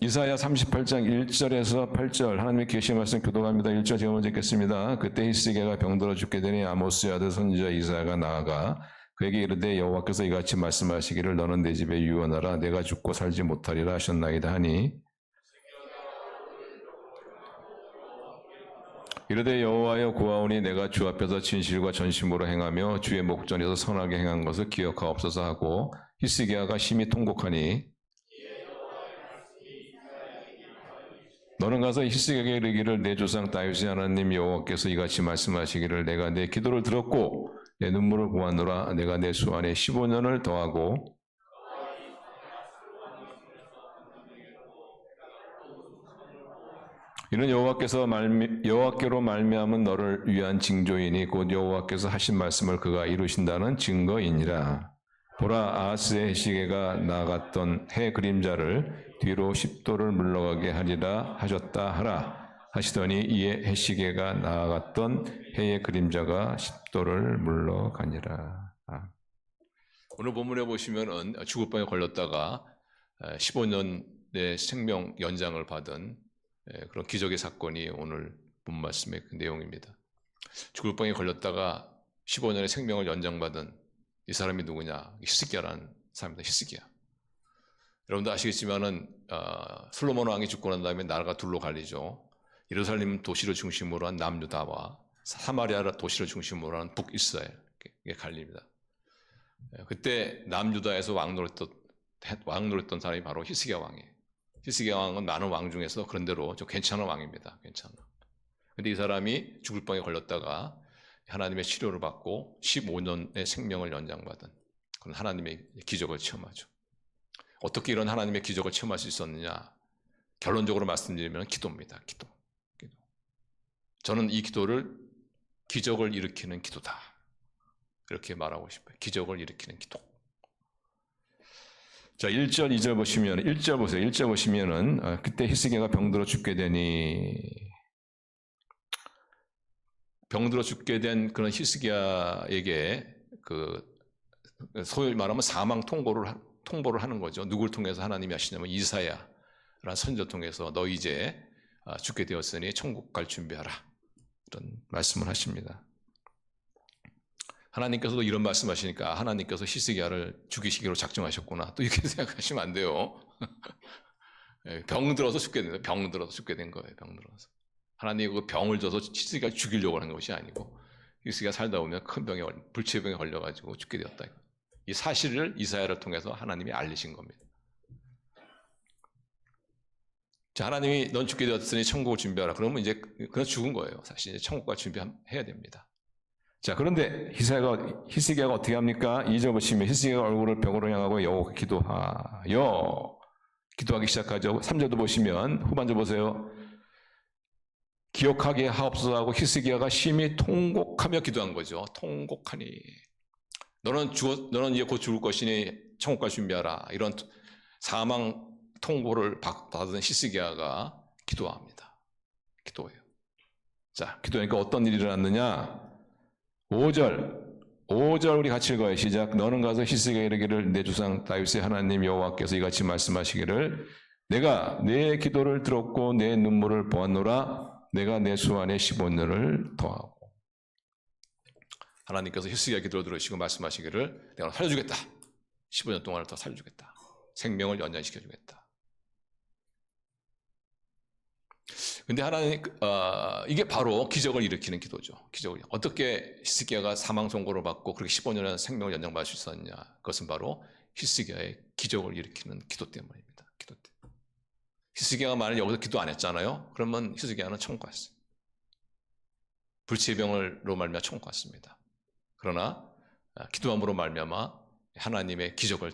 이사야 38장 1절에서 8절 하나님의 계시의 말씀 교독합니다. 1절 제가 먼저 읽겠습니다. 그때 히스기야가 병들어 죽게 되니 아모스의 아들 선지자 이사야가 나아가 그에게 이르되 여호와께서 이같이 말씀하시기를 너는 내 집에 유언하라 내가 죽고 살지 못하리라 하셨나이다 하니 이르되 여호와여 구하오니 내가 주 앞에서 진실과 전심으로 행하며 주의 목전에서 선하게 행한 것을 기억하옵소서 하고 히스기야가 심히 통곡하니 너는 가서 히스기야에게 이르기를 내 조상 다윗의 하나님 여호와께서 이같이 말씀하시기를 내가 내 기도를 들었고 내 눈물을 보았노라 내가 내 수 안에 15년을 더하고 이는 여호와께로 말미암은 너를 위한 징조이니 곧 여호와께서 하신 말씀을 그가 이루신다는 증거이니라. 보라 아하스의 히스기야가 나아갔던 해 그림자를 뒤로 10도를 물러가게 하리라 하셨다 하라 하시더니 이에 히스기야가 나아갔던 해의 그림자가 10도를 물러가니라. 오늘 본문에 보시면은 죽을 병에 걸렸다가 15년의 생명 연장을 받은 그런 기적의 사건이 오늘 본 말씀의 그 내용입니다. 죽을 병에 걸렸다가 15년의 생명을 연장받은 이 사람이 누구냐? 히스기야라는 사람입니다. 히스기야. 여러분도 아시겠지만은 솔로몬 왕이 죽고 난 다음에 나라가 둘로 갈리죠. 예루살렘 도시를 중심으로 한 남유다와 사마리아 도시를 중심으로 한 북이스라엘에 갈립니다. 그때 남유다에서 왕노릇했던 사람이 바로 히스기야 왕이에요. 히스기야 왕은 많은 왕 중에서 그런대로 좀 괜찮은 왕입니다. 괜찮아. 근데 이 사람이 죽을 병에 걸렸다가 하나님의 치료를 받고 15년의 생명을 연장받은 그런 하나님의 기적을 체험하죠. 어떻게 이런 하나님의 기적을 체험할 수 있었느냐? 결론적으로 말씀드리면 기도입니다. 기도. 저는 이 기도를 기적을 일으키는 기도다. 이렇게 말하고 싶어요. 기적을 일으키는 기도. 자, 1절, 2절 보시면, 1절 보세요. 1절 보시면은, 그때 히스기야가 병들어 죽게 되니, 병들어 죽게 된 그런 히스기야에게 소위 말하면 사망 통보를 하는 거죠. 누굴 통해서 하나님이 하시냐면 이사야라는 선지자 통해서 너 이제 죽게 되었으니 천국 갈 준비하라. 이런 말씀을 하십니다. 하나님께서도 이런 말씀하시니까 하나님께서 히스기야를 죽이시기로 작정하셨구나. 또 이렇게 생각하시면 안 돼요. 병들어서 죽게 된 거예요. 병들어서 죽게 된 거예요. 병들어서. 하나님이 그 병을 줘서 히스기야 죽이려고 하는 것이 아니고 히스기야 살다 보면 큰 병에 불치병에 걸려가지고 죽게 되었다. 이 사실을 이사야를 통해서 하나님이 알리신 겁니다. 자, 하나님이 넌 죽게 되었으니 천국을 준비하라. 그러면 이제 그냥 죽은 거예요. 사실 이제 천국과 준비해야 됩니다. 자, 그런데 히스기야가 어떻게 합니까? 2절 보시면 히스기야가 얼굴을 벽으로 향하고 여호와께 기도하기 시작하죠. 3절도 보시면 후반절 보세요. 기억하게 하옵소서 하고 히스기야가 심히 통곡하며 기도한 거죠. 통곡하니 너는 이제 곧 죽을 것이니 천국갈 준비하라. 이런 사망 통보를 받은 히스기야가 기도합니다. 기도해요. 자, 기도하니까 어떤 일이 일어났느냐? 5절 우리 같이 읽어요. 시작. 너는 가서 히스기야에게 이르기를 내 조상 다윗의 하나님 여호와께서 이같이 말씀하시기를 내가 내 기도를 들었고 내 눈물을 보았노라. 내가 내 수 안에 15년을 더하고. 하나님께서 히스기야 기도를 들으시고 말씀하시기를 내가 살려주겠다. 15년 동안을 더 살려주겠다. 생명을 연장시켜주겠다. 근데 하나님, 이게 바로 기적을 일으키는 기도죠. 기적을. 어떻게 히스기야가 사망 선고를 받고 그렇게 15년의 생명을 연장받을 수 있었느냐. 그것은 바로 히스기야의 기적을 일으키는 기도 때문입니다. 기도 때문에. 히스기야가 만약 여기서 기도 안 했잖아요. 그러면 히스기야는 천국 갔어요. 불치의 병으로 말미암아 천국 갔습니다. 그러나 기도함으로 말미암아 하나님의 기적을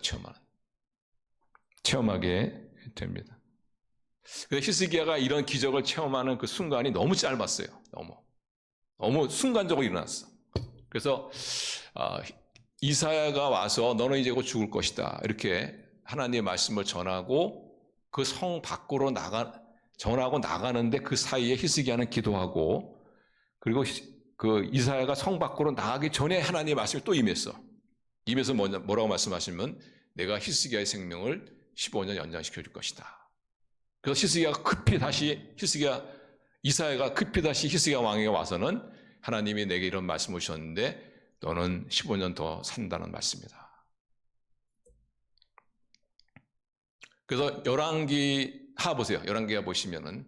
체험하게 됩니다. 히스기야가 이런 기적을 체험하는 그 순간이 너무 짧았어요. 너무 순간적으로 일어났어. 그래서 이사야가 와서 너는 이제 곧 죽을 것이다. 이렇게 하나님의 말씀을 전하고 그 성 밖으로 전하고 나가는데 그 사이에 히스기야는 기도하고 그리고 그 이사야가 성 밖으로 나가기 전에 하나님의 말씀이 또 임했어. 임해서 뭐라고 말씀하시면 내가 히스기야의 생명을 15년 연장시켜 줄 것이다. 그래서 이사야가 급히 다시 히스기야 왕에게 와서는 하나님이 내게 이런 말씀을 주셨는데 너는 15년 더 산다는 말씀이다. 그래서 열왕기하 보세요. 열왕기하 보시면은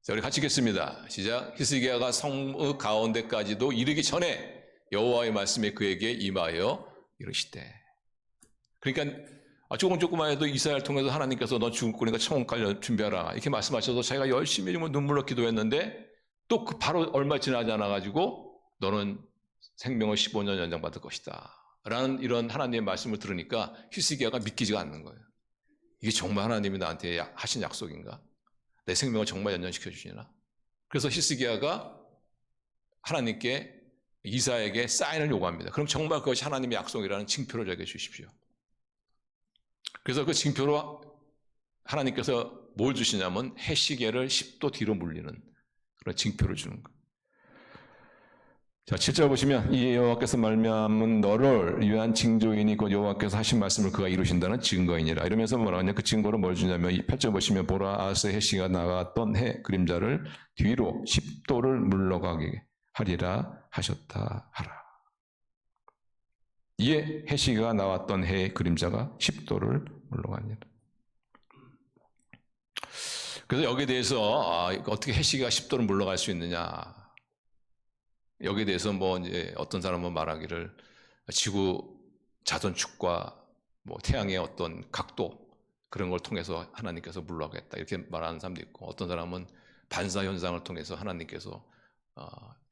자, 우리 같이 읽겠습니다. 시작. 히스기야가 성읍 가운데까지도 이르기 전에 여호와의 말씀이 그에게 임하여 이르시되. 그러니까 조금만 해도 이사야를 통해서 하나님께서 너 죽을 거니까 청혼 깔려 준비하라 이렇게 말씀하셔서 자기가 열심히 눈물로 기도했는데 또 바로 얼마 지나지 않아가지고 너는 생명을 15년 연장받을 것이다 라는 이런 하나님의 말씀을 들으니까 히스기야가 믿기지가 않는 거예요. 이게 정말 하나님이 나한테 하신 약속인가? 내 생명을 정말 연장시켜 주시나? 그래서 히스기야가 하나님께 이사야에게 사인을 요구합니다. 그럼 정말 그것이 하나님의 약속이라는 징표를 저에게 주십시오. 그래서 그 징표로 하나님께서 뭘 주시냐면 해시계를 10도 뒤로 물리는 그런 징표를 주는 거예요. 자, 7절 보시면 이 여호와께서 말미암은 너를 위한 징조이니 곧 여호와께서 하신 말씀을 그가 이루신다는 증거이니라. 이러면서 뭐라 하냐? 그 증거를 뭘 주냐면 이 8절 보시면 보라 아하스의 해시가 나갔던 해 그림자를 뒤로 10도를 물러가게 하리라 하셨다 하라. 이에 해시가 나왔던 해의 그림자가 10도를 물러가니라. 그래서 여기에 대해서 어떻게 해시가 10도를 물러갈 수 있느냐? 여기에 대해서 이제 어떤 사람은 말하기를 지구 자전축과 태양의 어떤 각도 그런 걸 통해서 하나님께서 물러가겠다 이렇게 말하는 사람도 있고 어떤 사람은 반사 현상을 통해서 하나님께서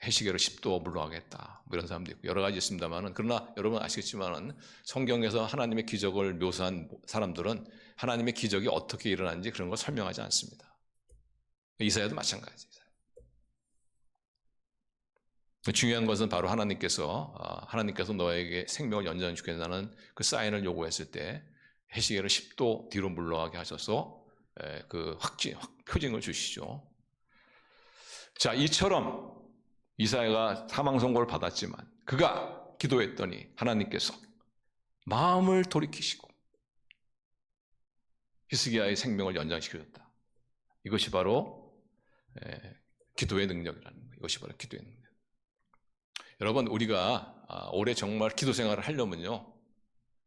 해시계를 10도 물러가겠다 이런 사람도 있고 여러 가지 있습니다만은 그러나 여러분 아시겠지만은 성경에서 하나님의 기적을 묘사한 사람들은 하나님의 기적이 어떻게 일어나는지 그런 걸 설명하지 않습니다. 이사야도 마찬가지입니다. 중요한 것은 바로 하나님께서 너에게 생명을 연장시키겠다는 그 사인을 요구했을 때 해시계를 10도 뒤로 물러가게 하셔서 그 표징을 주시죠. 자, 이처럼 이사야가 사망 선고를 받았지만 그가 기도했더니 하나님께서 마음을 돌이키시고 히스기야의 생명을 연장시켜줬다. 이것이 바로 기도의 능력이라는 거예요. 이것이 바로 기도의 능력. 여러분 우리가 올해 정말 기도 생활을 하려면요.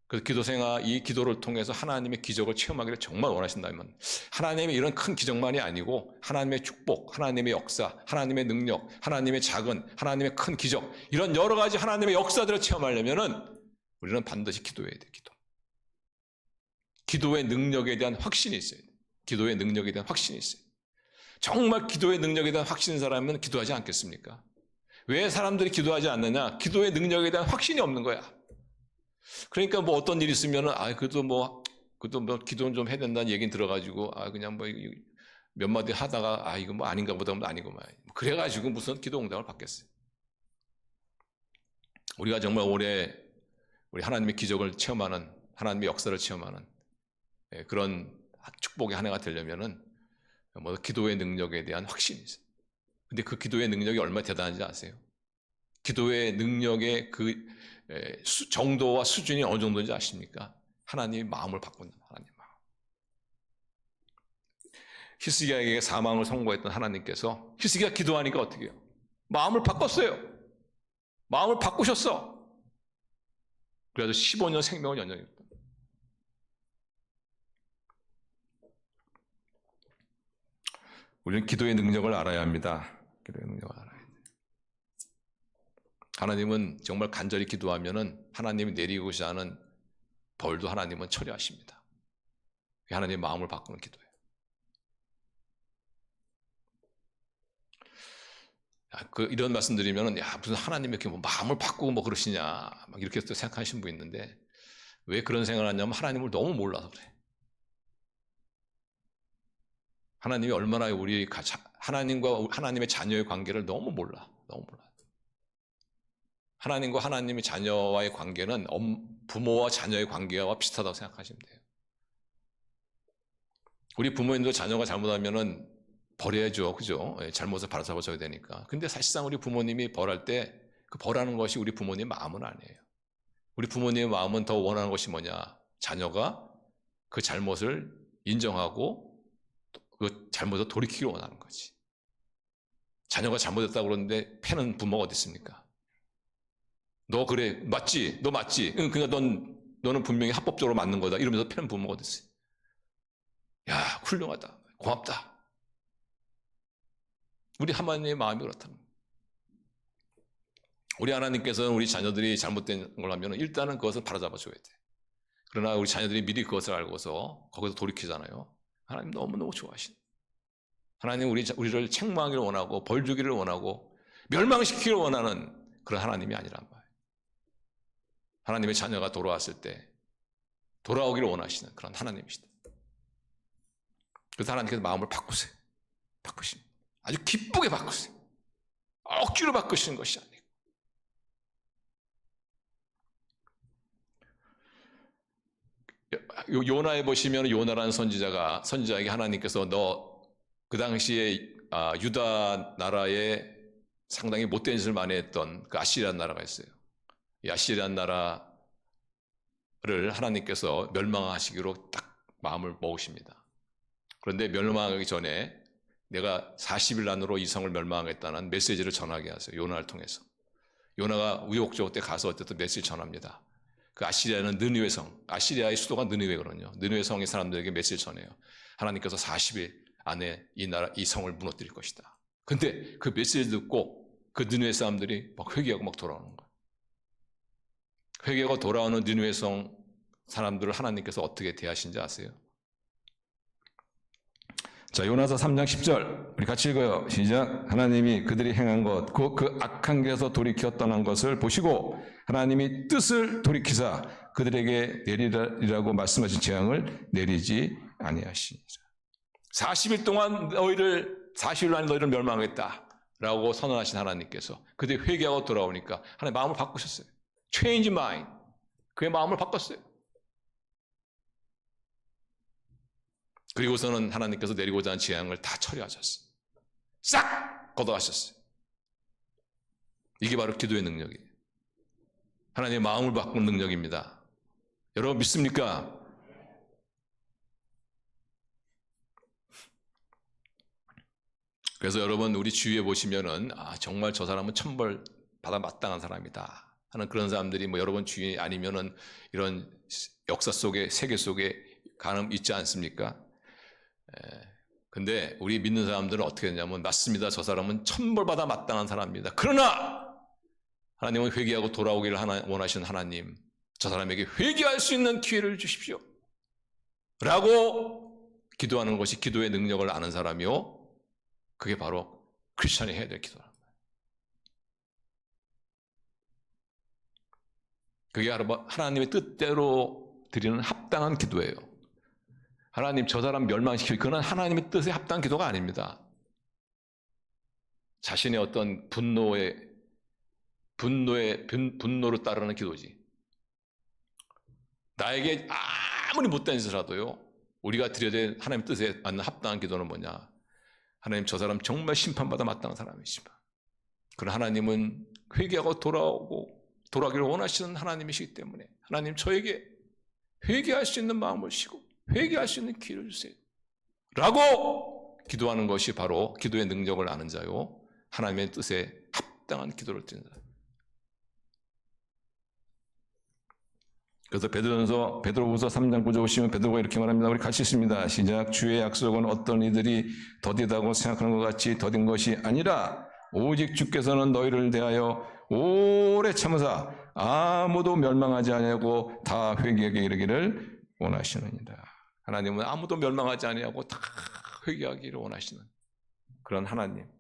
그 기도 생활, 이 기도를 통해서 하나님의 기적을 체험하기를 정말 원하신다면 하나님의 이런 큰 기적만이 아니고 하나님의 축복, 하나님의 역사, 하나님의 능력, 하나님의 작은, 하나님의 큰 기적 이런 여러 가지 하나님의 역사들을 체험하려면 우리는 반드시 기도해야 돼요. 기도의 능력에 대한 확신이 있어야 돼요. 기도의 능력에 대한 확신이 있어요. 정말 기도의 능력에 대한 확신인 사람은 기도하지 않겠습니까? 왜 사람들이 기도하지 않느냐? 기도의 능력에 대한 확신이 없는 거야. 그러니까 어떤 일이 있으면은 그래도 기도는 좀 해야 된다는 얘기는 들어가지고 그냥 몇 마디 하다가 이거 아닌가 보다 아니고만 그래가지고 무슨 기도 응답을 받겠어요. 우리가 정말 올해 우리 하나님의 기적을 체험하는 하나님의 역사를 체험하는 그런 축복의 한 해가 되려면은 기도의 능력에 대한 확신이 있어요. 근데 그 기도의 능력이 얼마나 대단한지 아세요? 기도의 능력의 그 정도와 수준이 어느 정도인지 아십니까? 하나님의 마음을 바꾼다. 하나님 마음. 히스기야에게 사망을 선고했던 하나님께서 히스기야 기도하니까 어떻게 해요? 마음을 바꿨어요. 마음을 바꾸셨어. 그래서 15년 생명을 연장했다. 우리는 기도의 능력을 알아야 합니다. 기도의 능력을 알아야 돼요. 하나님은 정말 간절히 기도하면은 하나님이 내리고자 하는 벌도 하나님은 처리하십니다. 하나님의 마음을 바꾸는 기도예요. 이런 말씀 드리면은 무슨 하나님이 이렇게 마음을 바꾸고 그러시냐 막 이렇게 또 생각하시는 분 있는데 왜 그런 생각을 하냐면 하나님을 너무 몰라서 그래. 하나님이 얼마나 하나님과 하나님의 자녀의 관계를 너무 몰라. 하나님과 하나님의 자녀와의 관계는 부모와 자녀의 관계와 비슷하다고 생각하시면 돼요. 우리 부모님도 자녀가 잘못하면은 벌해야죠. 그죠? 잘못을 바로잡아줘야 되니까. 근데 사실상 우리 부모님이 벌할 때 그 벌하는 것이 우리 부모님의 마음은 아니에요. 우리 부모님의 마음은 더 원하는 것이 뭐냐? 자녀가 그 잘못을 인정하고 그 잘못을 돌이키기를 원하는 거지. 자녀가 잘못했다고 그러는데 패는 부모가 어디 있습니까? 너 그래 맞지? 너 맞지? 응, 그러니까 너는 분명히 합법적으로 맞는 거다 이러면서 패는 부모가 어디 있어? 야, 훌륭하다, 고맙다. 우리 하나님의 마음이 그렇다는 거예요. 우리 하나님께서는 우리 자녀들이 잘못된 걸 하면 일단은 그것을 바로잡아줘야 돼. 그러나 우리 자녀들이 미리 그것을 알고서 거기서 돌이키잖아요. 하나님 너무너무 좋아하시네. 하나님 우리를 책망하기를 원하고 벌 주기를 원하고 멸망시키기를 원하는 그런 하나님이 아니란 말이에요. 하나님의 자녀가 돌아왔을 때 돌아오기를 원하시는 그런 하나님이시다. 그래서 하나님께서 마음을 바꾸세요. 바꾸십니다. 아주 기쁘게 바꾸세요. 억지로 바꾸시는 것이 아니고. 요나에 보시면 요나라는 선지자에게 하나님께서 너 그 당시에 유다 나라에 상당히 못된 짓을 많이 했던 그 아시리안 나라가 있어요. 이 아시리안 나라를 하나님께서 멸망하시기로 딱 마음을 먹으십니다. 그런데 멸망하기 전에 내가 40일 안으로 이 성을 멸망하겠다는 메시지를 전하게 하세요. 요나를 통해서. 요나가 우여곡절 때 가서 어쨌든 메시지 전합니다. 그 아시리아는 느느웨 성, 아시리아의 수도가 느느웨거든요. 느느웨 성의 사람들에게 메시지를 전해요. 하나님께서 40일 안에 이 성을 무너뜨릴 것이다. 근데 그 메시지 듣고 그 느느웨 사람들이 막 회개하고 막 돌아오는 거예요. 회개하고 돌아오는 느느웨 성 사람들을 하나님께서 어떻게 대하신지 아세요? 자, 요나서 3장 10절 우리 같이 읽어요. 시작. 하나님이 그들이 행한 것, 곧 그 악한 길에서 돌이켜 떠난 것을 보시고 하나님이 뜻을 돌이키사 그들에게 내리라고 말씀하신 재앙을 내리지 아니하시니라. 40일 동안 40일 안에 너희를 멸망하겠다라고 선언하신 하나님께서 그들이 회개하고 돌아오니까 하나님 마음을 바꾸셨어요. Change mind. 그의 마음을 바꿨어요. 그리고서는 하나님께서 내리고자 하는 재앙을 다 처리하셨어요. 싹 걷어가셨어요. 이게 바로 기도의 능력이에요. 하나님의 마음을 바꾸는 능력입니다. 여러분 믿습니까? 그래서 여러분 우리 주위에 보시면은 정말 저 사람은 천벌 받아 마땅한 사람이다 하는 그런 사람들이 여러분 주위에 아니면은 이런 역사 속에 세계 속에 가늠 있지 않습니까? 근데 우리 믿는 사람들은 어떻게 했냐면 맞습니다. 저 사람은 천벌받아 마땅한 사람입니다. 그러나 하나님은 회개하고 돌아오기를 원하시는 하나님, 저 사람에게 회개할 수 있는 기회를 주십시오 라고 기도하는 것이 기도의 능력을 아는 사람이요, 그게 바로 크리스천이 해야 될 기도란 말이에요. 그게 하나님의 뜻대로 드리는 합당한 기도예요. 하나님 저 사람 멸망시키고, 그건 하나님의 뜻에 합당한 기도가 아닙니다. 자신의 어떤 분노를 따르는 기도지. 나에게 아무리 못된 짓을 하도요, 우리가 드려야 될 하나님 뜻에 맞는 합당한 기도는 뭐냐? 하나님 저 사람 정말 심판받아 마땅한 사람이시다. 그러나 하나님은 회개하고 돌아오기를 원하시는 하나님이시기 때문에 하나님 저에게 회개할 수 있는 마음을 주시고 회개할 수 있는 기회를 주세요 라고 기도하는 것이 바로 기도의 능력을 아는 자요, 하나님의 뜻에 합당한 기도를 드리는 자. 그래서 베드로후서 3장 9절 보시면 베드로가 이렇게 말합니다. 우리 같이 읽습니다. 시작. 주의 약속은 어떤 이들이 더디다고 생각하는 것 같이 더딘 것이 아니라 오직 주께서는 너희를 대하여 오래 참으사 아무도 멸망하지 아니하고 다 회개하게 이르기를 원하시느니라. 하나님은 아무도 멸망하지 아니하고 다 회개하기를 원하시는 그런 하나님.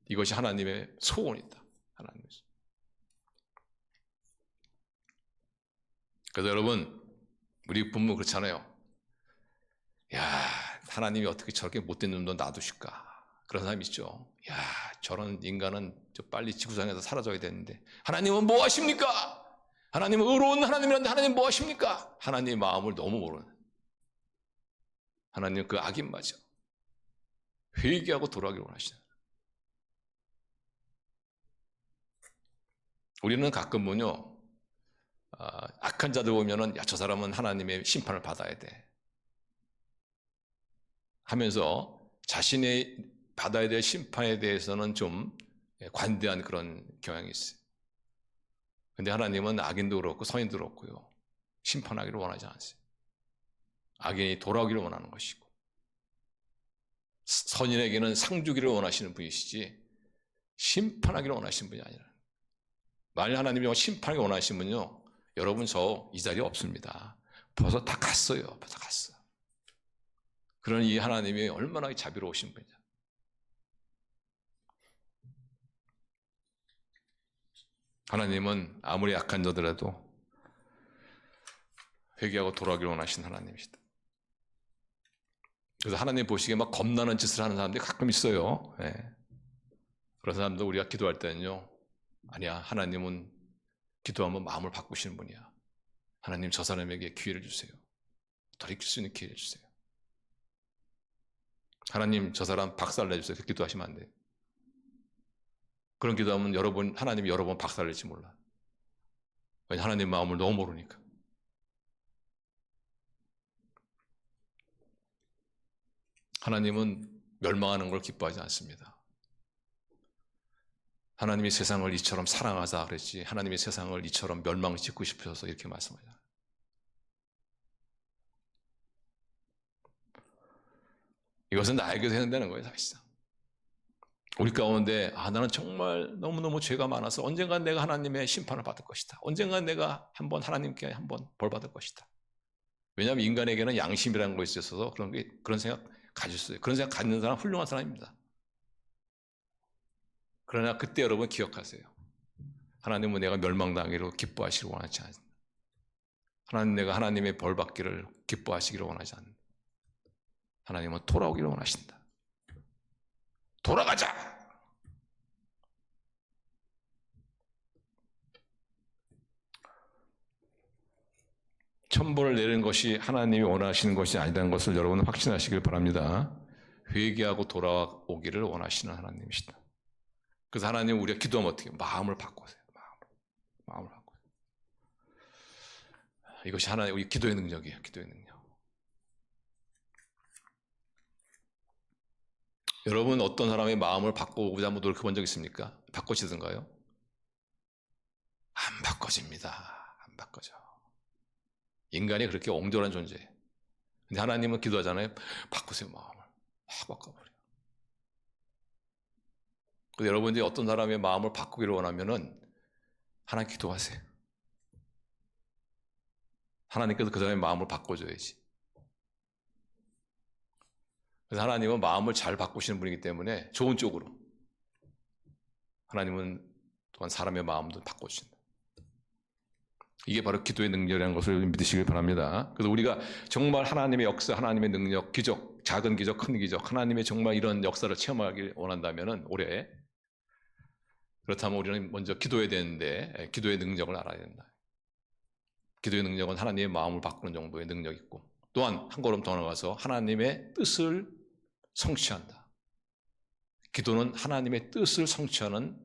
이것이 하나님의 소원이다. 하나님의 소원. 그래서 여러분, 우리 부모 그렇잖아요. 야, 하나님이 어떻게 저렇게 못된 놈도 놔두실까? 그런 사람 있죠. 야, 저런 인간은 저 빨리 지구상에서 사라져야 되는데 하나님은 뭐 하십니까? 하나님은 의로운 하나님이란데 하나님 뭐 하십니까? 하나님의 마음을 너무 모르는. 하나님은 그 악인 맞아. 회개하고 돌아가기를 원하시는. 우리는 가끔은요, 악한 자들 보면은 야, 저 사람은 하나님의 심판을 받아야 돼 하면서 자신의 받아야 될 심판에 대해서는 좀 관대한 그런 경향이 있어요. 근데 하나님은 악인도 그렇고 선인도 그렇고요. 심판하기를 원하지 않으세요. 악인이 돌아오기를 원하는 것이고 선인에게는 상 주기를 원하시는 분이시지 심판하기를 원하시는 분이 아니라 만일 하나님이 심판하기 원하시면요. 여러분 저 이 자리에 없습니다. 벌써 다 갔어요. 벌써 갔어. 그런 이 하나님이 얼마나 자비로우신 분이냐. 하나님은 아무리 약한 자들에도 회개하고 돌아오기를 원하시는 하나님이시다. 그래서 하나님 보시기에 막 겁나는 짓을 하는 사람들이 가끔 있어요. 네. 그런 사람도 우리가 기도할 때는요. 아니야, 하나님은 기도하면 마음을 바꾸시는 분이야. 하나님 저 사람에게 기회를 주세요. 돌이킬 수 있는 기회를 주세요. 하나님 저 사람 박살내주세요. 기도하시면 안 돼요. 그런 기도하면 하나님이 여러 번 박살낼지 몰라. 왜냐하면 하나님 마음을 너무 모르니까. 하나님은 멸망하는 걸 기뻐하지 않습니다. 하나님이 세상을 이처럼 사랑하사 그랬지 하나님이 세상을 이처럼 멸망시키고 싶으셔서 이렇게 말씀하잖아요. 이것은 나에게도 해당되는 거예요. 사실상. 우리 가운데 나는 정말 너무너무 죄가 많아서 언젠간 내가 하나님의 심판을 받을 것이다. 언젠간 내가 한번 하나님께 한번 벌 받을 것이다. 왜냐하면 인간에게는 양심이라는 것이 있어서 그런 생각 가질 수 있어요. 그런 생각 갖는 사람 훌륭한 사람입니다. 그러나 그때 여러분 기억하세요. 하나님은 내가 멸망당하기로 기뻐하시기를 원하지 않습니다. 하나님 내가 하나님의 벌 받기를 기뻐하시기를 원하지 않는다. 하나님은 돌아오기를 원하신다. 돌아가자! 천벌을 내리는 것이 하나님이 원하시는 것이 아니라는 것을 여러분은 확신하시길 바랍니다. 회개하고 돌아오기를 원하시는 하나님이시다. 그래서 하나님 우리가 기도하면 어떻게 해요? 마음을 바꾸세요. 마음을 바꾸세요. 이것이 하나님 우리 기도의 능력이에요. 기도의 능력. 여러분 어떤 사람의 마음을 바꾸고자 한번 노력해본 적 있습니까? 바꿔지던가요? 안 바꿔집니다. 안 바꿔져. 인간이 그렇게 옹졸한 존재예요. 근데 하나님은 기도하잖아요. 바꾸세요 마음을. 확 바꿔버려요. 그래서 여러분들이 어떤 사람의 마음을 바꾸기를 원하면은 하나님 기도하세요. 하나님께서 그 사람의 마음을 바꿔줘야지. 그래서 하나님은 마음을 잘 바꾸시는 분이기 때문에 좋은 쪽으로 하나님은 또한 사람의 마음도 바꿔주신다. 이게 바로 기도의 능력이라는 것을 믿으시길 바랍니다. 그래서 우리가 정말 하나님의 역사, 하나님의 능력, 기적, 작은 기적, 큰 기적, 하나님의 정말 이런 역사를 체험하길 원한다면 올해 그렇다면 우리는 먼저 기도해야 되는데 기도의 능력을 알아야 된다. 기도의 능력은 하나님의 마음을 바꾸는 정도의 능력이 있고 또한 한 걸음 더 나가서 하나님의 뜻을 성취한다. 기도는 하나님의 뜻을 성취하는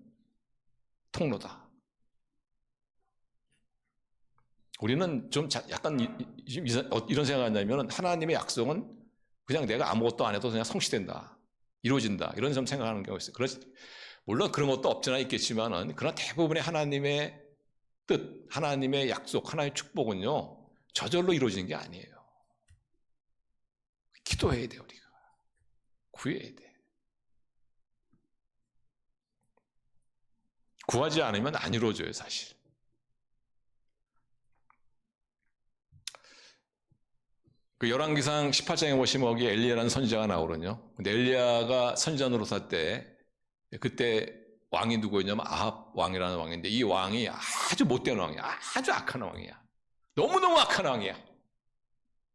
통로다. 우리는 좀 약간 이런 생각을 한다면 하나님의 약속은 그냥 내가 아무것도 안 해도 그냥 성취된다. 이루어진다. 이런 점 생각하는 경우가 있어요. 물론 그런 것도 없지는 있겠지만은 그러나 대부분의 하나님의 뜻, 하나님의 약속, 하나님의 축복은요. 저절로 이루어지는 게 아니에요. 기도해야 돼 우리가. 구해야 돼. 구하지 않으면 안 이루어져요 사실. 그 열왕기상 18장에 보시면 거기 엘리야라는 선지자가 나오거든요. 근데 엘리야가 선지자 노릇할 때 그때 왕이 누구였냐면 아합 왕이라는 왕인데 이 왕이 아주 못된 왕이야. 아주 악한 왕이야. 너무너무 악한 왕이야.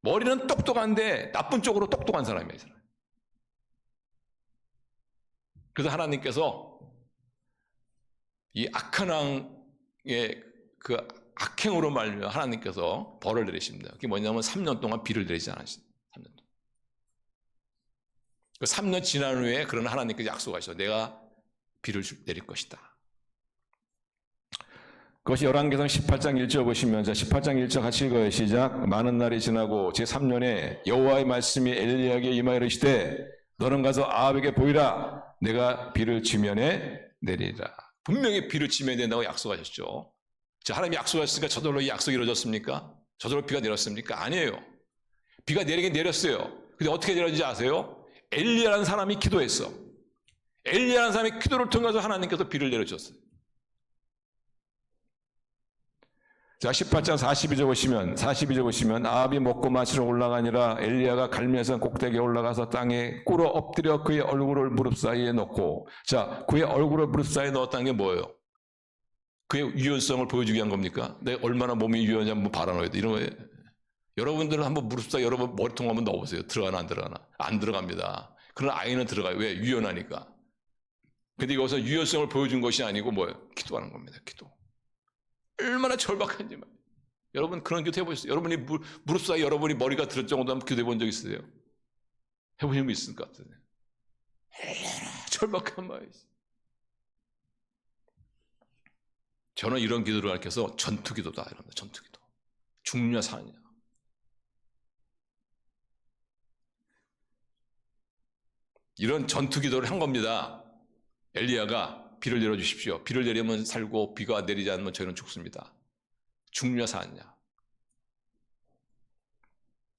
머리는 똑똑한데 나쁜 쪽으로 똑똑한 사람이야. 이 사람. 그래서 하나님께서 이 악한 왕의 그 악행으로 말미암아 하나님께서 벌을 내리십니다. 그게 뭐냐면 3년 동안 비를 내리지 않으십니다. 3년 동안. 그 3년 지난 후에 그런 하나님께서 약속하셔. 내가 비를 내릴 것이다. 그것이 열왕기상 18장 1절 보시면, 자, 18장 1절 같이 읽어요. 시작. 많은 날이 지나고 제3년에 여호와의 말씀이 엘리야에게 임하여 이르시되 너는 가서 아합에게 보이라. 내가 비를 지면에 내리리라. 분명히 비를 지면에 된다고 약속하셨죠. 자, 하나님이 약속하셨으니까 저절로 이 약속이 이루어졌습니까? 저절로 비가 내렸습니까? 아니에요. 비가 내리긴 내렸어요. 근데 어떻게 내렸는지 아세요? 엘리야라는 사람이 기도했어. 엘리야라는 사람이 기도를 통해서 하나님께서 비를 내려주셨어요. 자, 18장 42절 보시면 아합이 먹고 마시러 올라가니라 엘리야가 갈멜산 꼭대기에 올라가서 땅에 꿇어 엎드려 그의 얼굴을 무릎 사이에 넣고, 자, 그의 얼굴을 무릎 사이에 넣었다는 게 뭐예요? 그의 유연성을 보여주기 위한 겁니까? 내가 얼마나 몸이 유연한지 한번 바라놓아야 돼. 이런 거예요. 여러분들은 한번 무릎 사이에 여러분 머리통 한번 넣어보세요. 들어가나 안 들어가나? 안 들어갑니다. 그러나 아이는 들어가요. 왜? 유연하니까. 근데 이것은 유연성을 보여준 것이 아니고 뭐예요? 기도하는 겁니다. 기도. 얼마나 절박한지 말이에요. 여러분 그런 기도 해보셨어요? 여러분이 무릎 사이 여러분이 머리가 들을 정도로 한번 기도해 본 적 있으세요? 해보신 분 있을 것 같은데. 절박한 마음이지. 저는 이런 기도를 가르쳐서 전투기도다 이럽니다. 전투기도. 죽냐 사냐. 이런 전투기도를 한 겁니다. 엘리야가 비를 내려주십시오. 비를 내리면 살고 비가 내리지 않으면 저희는 죽습니다. 죽냐 사냐.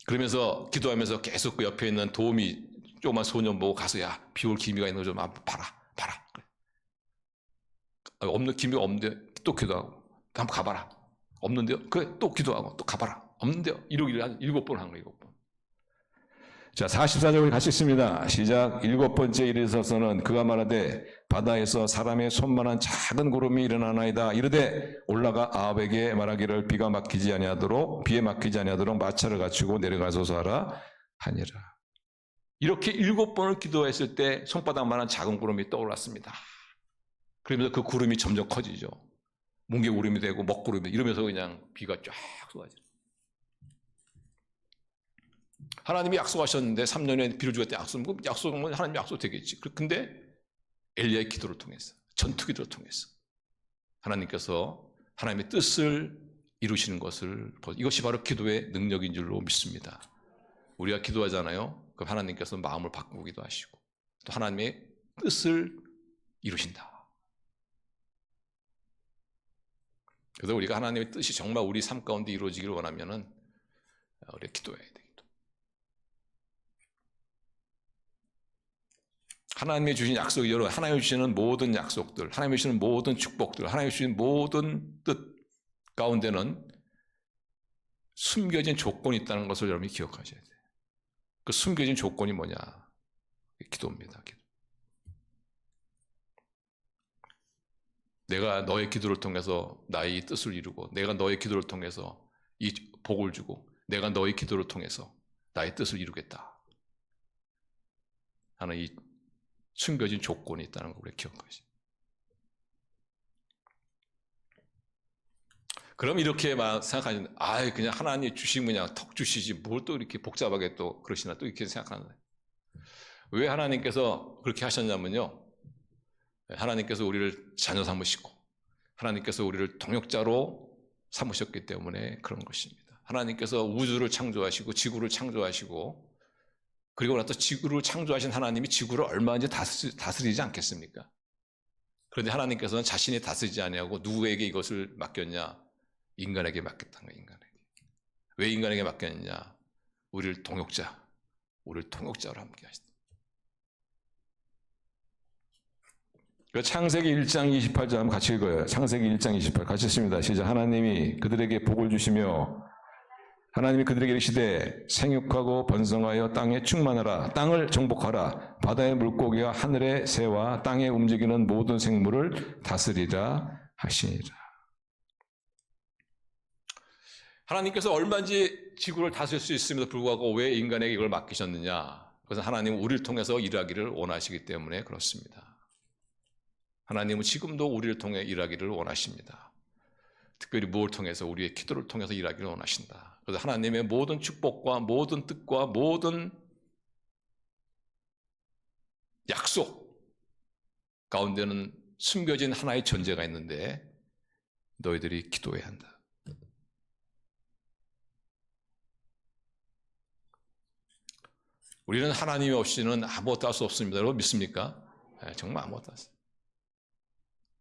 그러면서 기도하면서 계속 그 옆에 있는 도우미 조그만 소년 보고 가서 야, 비 올 기미가 있는 거 좀 봐라. 없는 기미가 없는데 또 기도하고 한번 가봐라. 없는데요? 그래 또 기도하고 또 가봐라. 없는데요? 이러기를 한 7번 한 거예요. 7번. 자, 44절을 같이 읽습니다. 시작. 7번째 일에 있어서는 그가 말하되 바다에서 사람의 손만한 작은 구름이 일어나나이다. 이르되 올라가 아합에게 말하기를 비에 막히지 아니하도록 마차를 갖추고 내려가소서 하라 하니라. 이렇게 7번을 기도했을 때 손바닥만한 작은 구름이 떠올랐습니다. 그러면서 그 구름이 점점 커지죠. 뭉게구름이 되고 먹구름이 이러면서 그냥 비가 쫙 쏟아져요. 하나님이 약속하셨는데 3년에 비를 주겠다 약속은 하나님이 약속되겠지. 근데 엘리야의 기도를 통해서, 전투기도를 통해서 하나님께서 하나님의 뜻을 이루시는 것을, 이것이 바로 기도의 능력인 줄로 믿습니다. 우리가 기도하잖아요. 그럼 하나님께서 마음을 바꾸기도 하시고 또 하나님의 뜻을 이루신다. 그래서 우리가 하나님의 뜻이 정말 우리 삶 가운데 이루어지기를 원하면은 우리가 기도해야 돼. 하나님이 주신 약속이 여러, 하나님이 주시는 모든 약속들, 하나님이 주시는 모든 축복들, 하나님이 주신 모든 뜻 가운데는 숨겨진 조건이 있다는 것을 여러분이 기억하셔야 돼요. 그 숨겨진 조건이 뭐냐? 기도입니다. 기도. 내가 너의 기도를 통해서 나의 뜻을 이루고, 내가 너의 기도를 통해서 이 복을 주고, 내가 너의 기도를 통해서 나의 뜻을 이루겠다 하는 이 숨겨진 조건이 있다는 걸 우리가 기억하시죠. 그럼 이렇게 막 생각하시는, 그냥 하나님 주시면 그냥 턱 주시지 뭘 또 이렇게 복잡하게 또 그러시나 또 이렇게 생각하는 거예요. 왜 하나님께서 그렇게 하셨냐면요. 하나님께서 우리를 자녀 삼으시고 하나님께서 우리를 동역자로 삼으셨기 때문에 그런 것입니다. 하나님께서 우주를 창조하시고 지구를 창조하시고 그리고 나서 지구를 창조하신 하나님이 지구를 얼마든지 다스리지 않겠습니까? 그런데 하나님께서는 자신이 다스리지 아니하고 누구에게 이것을 맡겼냐? 인간에게 맡겼다는 거예요. 인간에게. 왜 인간에게 맡겼느냐? 우리를 통역자로 함께 하시다. 창세기 1장 28절 한번 같이 읽어요. 창세기 1장 28 같이 읽습니다. 시작. 하나님이 그들에게 복을 주시며 하나님이 그들에게 이르시되 생육하고 번성하여 땅에 충만하라. 땅을 정복하라. 바다의 물고기와 하늘의 새와 땅에 움직이는 모든 생물을 다스리라 하시니라. 하나님께서 얼마든지 지구를 다스릴 수 있음에도 불구하고 왜 인간에게 이걸 맡기셨느냐? 그것은 하나님은 우리를 통해서 일하기를 원하시기 때문에 그렇습니다. 하나님은 지금도 우리를 통해 일하기를 원하십니다. 특별히 무엇을 통해서? 우리의 기도를 통해서 일하기를 원하신다. 그래서 하나님의 모든 축복과 모든 뜻과 모든 약속 가운데는 숨겨진 하나의 존재가 있는데 너희들이 기도해야 한다. 우리는 하나님 없이는 아무것도 할 수 없습니다. 여러분 믿습니까? 네, 정말 아무것도 할 수 없어요.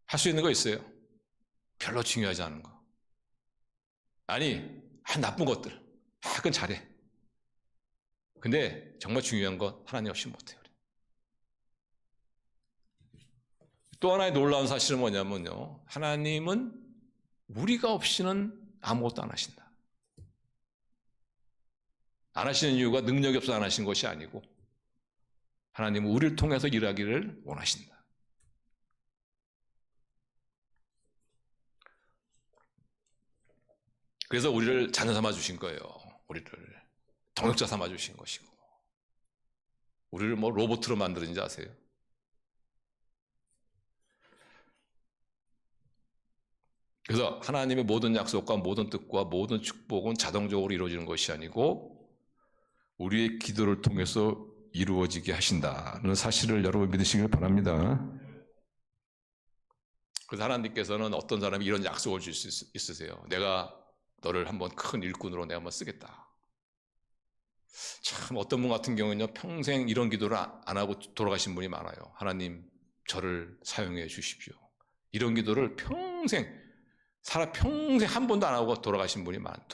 할 수 있는 거 있어요. 별로 중요하지 않은 거. 아니, 나쁜 것들. 그건 잘해. 근데 정말 중요한 건 하나님 없이 못해요. 또 하나의 놀라운 사실은 뭐냐면요. 하나님은 우리가 없이는 아무것도 안 하신다. 안 하시는 이유가 능력이 없어서 안 하신 것이 아니고 하나님은 우리를 통해서 일하기를 원하신다. 그래서 우리를 자녀 삼아 주신 거예요. 우리를 동역자 삼아 주신 것이고 우리를 뭐 로봇으로 만드는지 아세요? 그래서 하나님의 모든 약속과 모든 뜻과 모든 축복은 자동적으로 이루어지는 것이 아니고 우리의 기도를 통해서 이루어지게 하신다는 사실을 여러분 믿으시길 바랍니다. 그래서 하나님께서는 어떤 사람이 이런 약속을 줄 수 있으세요. 내가 너를 한번 큰 일꾼으로 내가 한번 쓰겠다. 참 어떤 분 같은 경우는요. 평생 이런 기도를 안 하고 돌아가신 분이 많아요. 하나님 저를 사용해 주십시오. 이런 기도를 평생 한 번도 안 하고 돌아가신 분이 많아.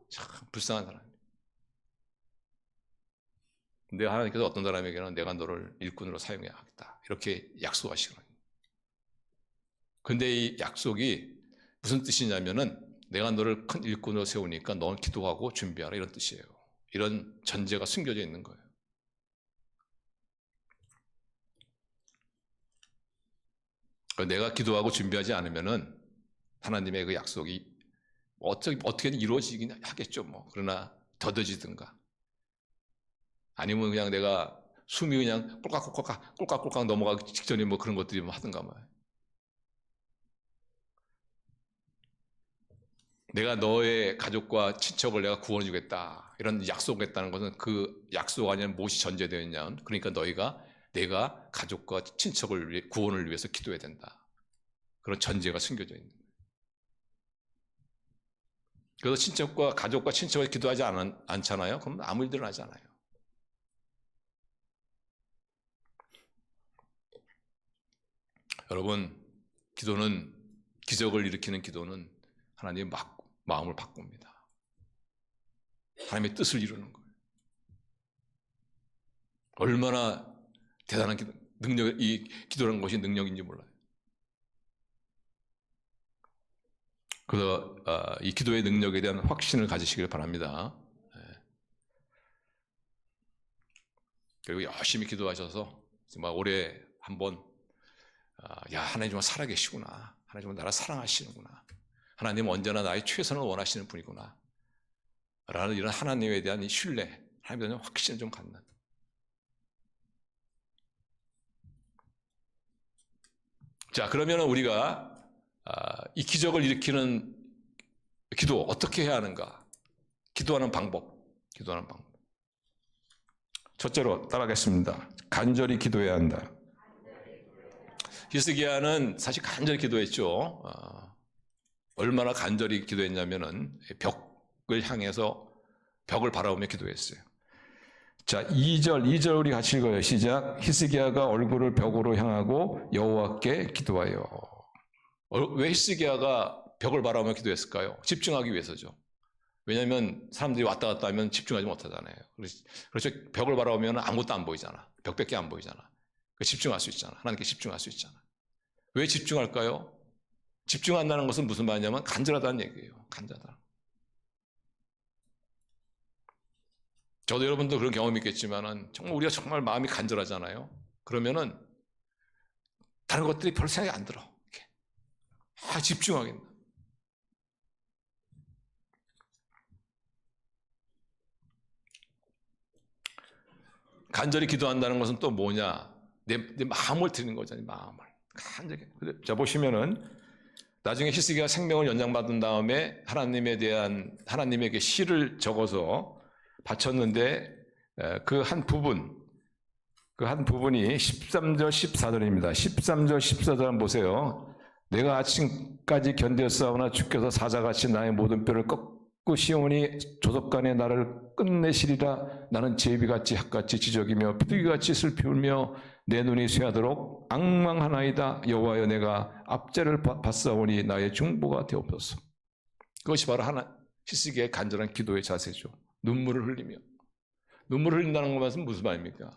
참 불쌍한 사람. 근데 하나님께서 어떤 사람에게는 내가 너를 일꾼으로 사용해야 하겠다. 이렇게 약속하시거든요. 근데 이 약속이 무슨 뜻이냐면은 내가 너를 큰 일꾼으로 세우니까 너는 기도하고 준비하라 이런 뜻이에요. 이런 전제가 숨겨져 있는 거예요. 내가 기도하고 준비하지 않으면은 하나님의 그 약속이 어떻게든 이루어지긴 하겠죠. 뭐 그러나 더뎌지든가 아니면 그냥 내가 숨이 그냥 꼴깍꼴깍 넘어가기 직전에 뭐 그런 것들이 뭐 하든가 말이에요. 내가 너의 가족과 친척을 내가 구원해 주겠다 이런 약속을 했다는 것은 그 약속 안에는 무엇이 전제되어 있냐면 그러니까 내가 가족과 친척을 위해 구원을 위해서 기도해야 된다. 그런 전제가 숨겨져 있는 거예요. 그래서 가족과 친척을 기도하지 않잖아요. 그럼 아무 일도 하지 않아요. 여러분, 기적을 일으키는 기도는 하나님의 마음을 바꿉니다. 하나님의 뜻을 이루는 거예요. 얼마나 대단한 이 기도라는 것이 능력인지 몰라요. 그래서 이 기도의 능력에 대한 확신을 가지시길 바랍니다. 그리고 열심히 기도하셔서 정말 올해 한번 하나님 정말 살아계시구나. 하나님 정말 나를 사랑하시는구나. 하나님은 언제나 나의 최선을 원하시는 분이구나. 라는 이런 하나님에 대한 이 신뢰, 하나님에 대한 확신을 좀 갖는. 자, 그러면 우리가 이 기적을 일으키는 기도 어떻게 해야 하는가? 기도하는 방법. 첫째로 따라하겠습니다. 간절히 기도해야 한다. 히스기야는 사실 간절히 기도했죠. 얼마나 간절히 기도했냐면은 벽을 향해서 벽을 바라보며 기도했어요. 자, 2절 우리 같이 읽어요. 시작. 히스기야가 얼굴을 벽으로 향하고 여호와께 기도하여. 왜 히스기야가 벽을 바라보며 기도했을까요? 집중하기 위해서죠. 왜냐하면 사람들이 왔다 갔다 하면 집중하지 못하잖아요. 그래서 벽을 바라보면 아무것도 안 보이잖아. 벽밖에 안 보이잖아. 집중할 수 있잖아. 하나님께 집중할 수 있잖아. 왜 집중할까요? 집중한다는 것은 무슨 말이냐면 간절하다는 얘기예요. 간절하다. 저도 여러분도 그런 경험이 있겠지만은 정말 우리가 정말 마음이 간절하잖아요. 그러면은 다른 것들이 별 생각이 안 들어. 이렇게. 집중하겠나. 간절히 기도한다는 것은 또 뭐냐? 내 마음을 드리는 거잖아요. 마음을. 간절히. 자, 보시면은 나중에 히스기야가 생명을 연장받은 다음에 하나님에게 시를 적어서 바쳤는데 그 한 부분이 13절 14절입니다. 13절 14절 한번 보세요. 내가 아침까지 견뎠사오나 주께서 사자같이 나의 모든 뼈를 꺾고 시오니 조석간에 나를 끝내시리라. 나는 제비같이 학같이 지적이며 비둘기같이 슬피 울며 내 눈이 쇠하도록 앙망하나이다. 여호와여 내가 압제를 받사오니 나의 중보가 되옵소서. 그것이 바로 히스기야의 간절한 기도의 자세죠. 눈물을 흘리며. 눈물을 흘린다는 것은 무슨 말입니까?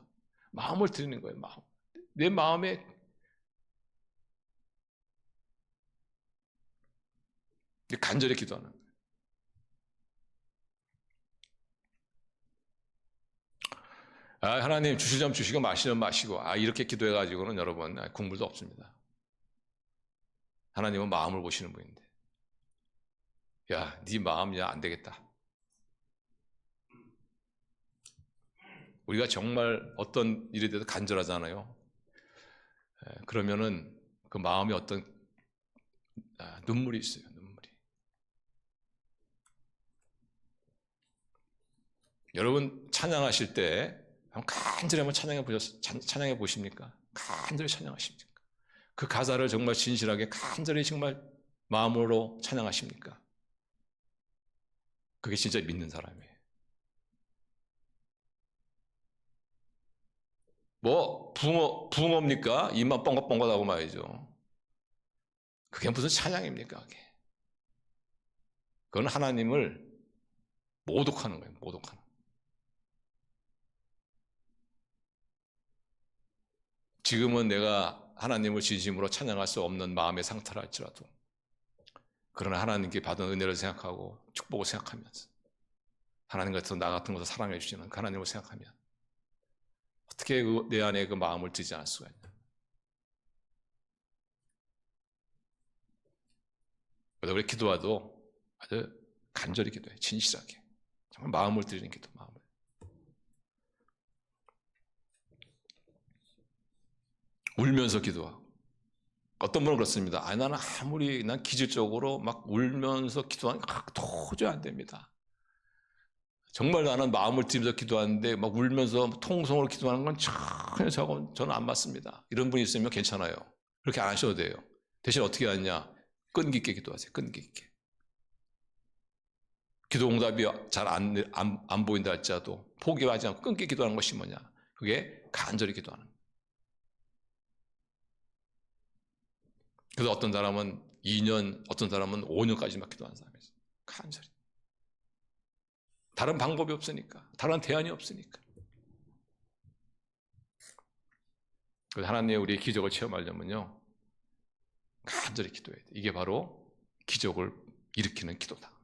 마음을 드리는 거예요. 마음. 내 마음에 간절히 기도하는 거예요. 하나님 주시면 주시고 마시면 마시고 이렇게 기도해가지고는 여러분 국물도 없습니다. 하나님은 마음을 보시는 분인데 야, 네 마음이야 안 되겠다. 우리가 정말 어떤 일에 대해서 간절하잖아요. 그러면은 그 마음에 어떤 눈물이 있어요. 눈물이. 여러분 찬양하실 때 간절히 한번 찬양해 보십니까? 간절히 찬양하십니까? 그 가사를 정말 진실하게 간절히 정말 마음으로 찬양하십니까? 그게 진짜 믿는 사람이에요. 뭐 붕어입니까? 입만 뻥긋뻥긋하고 말이죠. 그게 무슨 찬양입니까? 그게. 그건 하나님을 모독하는 거예요. 모독하는. 지금은 내가 하나님을 진심으로 찬양할 수 없는 마음의 상태라 할지라도 그러나 하나님께 받은 은혜를 생각하고 축복을 생각하면서 하나님 같은 나 같은 것을 사랑해 주시는 그 하나님을 생각하면 어떻게 내 안에 그 마음을 들지 않을 수가 있냐. 그래서 우리 기도와도 아주 간절히 기도해. 진실하게. 정말 마음을 드리는 기도. 마음을. 울면서 기도하고. 어떤 분은 그렇습니다. 나는 아무리 난 기질적으로 막 울면서 기도하니까 도저히 안 됩니다. 정말 나는 마음을 들이면서 기도하는데 막 울면서 통성으로 기도하는 건 전혀 저는 안 맞습니다. 이런 분이 있으면 괜찮아요. 그렇게 안 하셔도 돼요. 대신 어떻게 하냐? 끈기 있게 기도하세요. 끈기 있게. 기도 응답이 잘 안 보인다 할지라도 포기하지 않고 끈기 있게 기도하는 것이 뭐냐? 그게 간절히 기도하는 거예요. 그래서 어떤 사람은 2년, 어떤 사람은 5년까지 막 기도하는 사람이 있어요. 간절히. 다른 방법이 없으니까. 다른 대안이 없으니까. 그래서 하나님의 우리의 기적을 체험하려면요. 간절히 기도해야 돼. 이게 바로 기적을 일으키는 기도다.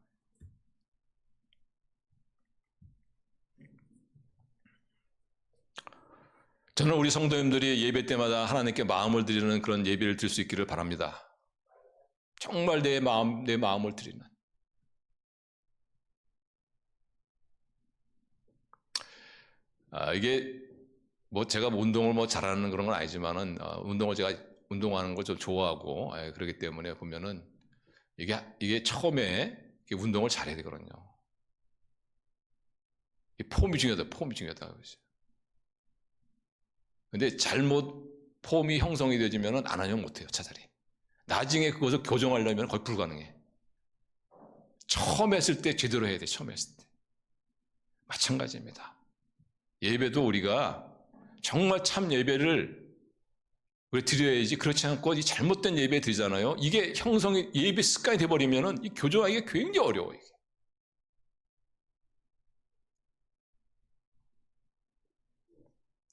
저는 우리 성도님들이 예배 때마다 하나님께 마음을 드리는 그런 예배를 드릴 수 있기를 바랍니다. 정말 내 마음을 드리는. 이게 뭐 제가 운동을 잘하는 그런 건 아니지만은 운동을 제가 운동하는 걸 좀 좋아하고 그렇기 때문에 보면은 이게 처음에 운동을 잘해야 되거든요. 폼이 중요하다. 폼이 중요하다고 그러죠. 근데 잘못 폼이 형성이 되지면은 안 하면 못해요. 차라리. 나중에 그것을 교정하려면 거의 불가능해. 처음 했을 때 제대로 해야 돼. 처음 했을 때. 마찬가지입니다. 예배도 우리가 정말 참 예배를 드려야지. 그렇지 않고 이 잘못된 예배 드리잖아요. 이게 형성이 예배 습관이 돼버리면은 이 교정하기가 굉장히 어려워요.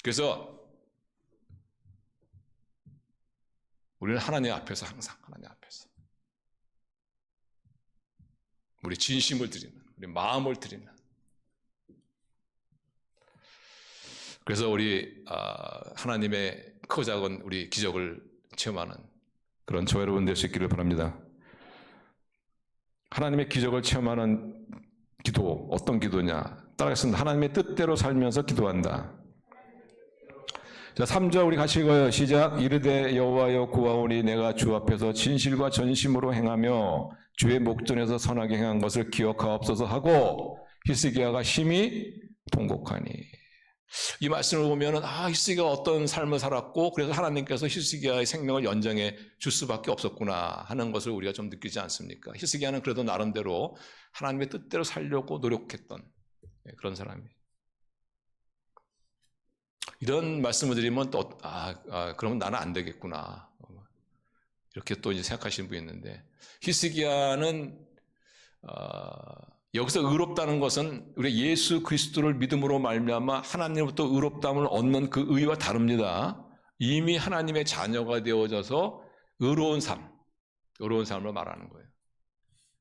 그래서 우리는 하나님 앞에서 항상 하나님 앞에서 우리 진심을 드리는, 우리 마음을 드리는. 그래서 우리 하나님의 크고 작은 우리 기적을 체험하는 그런 저 여러분 될 수 있기를 바랍니다. 하나님의 기적을 체험하는 기도, 어떤 기도냐? 따라하겠습니다. 하나님의 뜻대로 살면서 기도한다. 자, 3절 우리 같이 읽어요. 시작. 이르되 여호와여 구하오니 내가 주 앞에서 진실과 전심으로 행하며 주의 목전에서 선하게 행한 것을 기억하옵소서 하고 히스기야가 심히 통곡하니. 이 말씀을 보면은 히스기야가 어떤 삶을 살았고 그래서 하나님께서 히스기야의 생명을 연장해 줄 수밖에 없었구나 하는 것을 우리가 좀 느끼지 않습니까? 히스기야는 그래도 나름대로 하나님의 뜻대로 살려고 노력했던 그런 사람이에요. 이런 말씀을 드리면 또 그러면 나는 안 되겠구나 이렇게 또 이제 생각하시는 분이 있는데, 히스기야는 여기서 의롭다는 것은 우리 예수 그리스도를 믿음으로 말미암아 하나님으로부터 의롭다함을 얻는 그 의와 다릅니다. 이미 하나님의 자녀가 되어져서 의로운 삶을 말하는 거예요.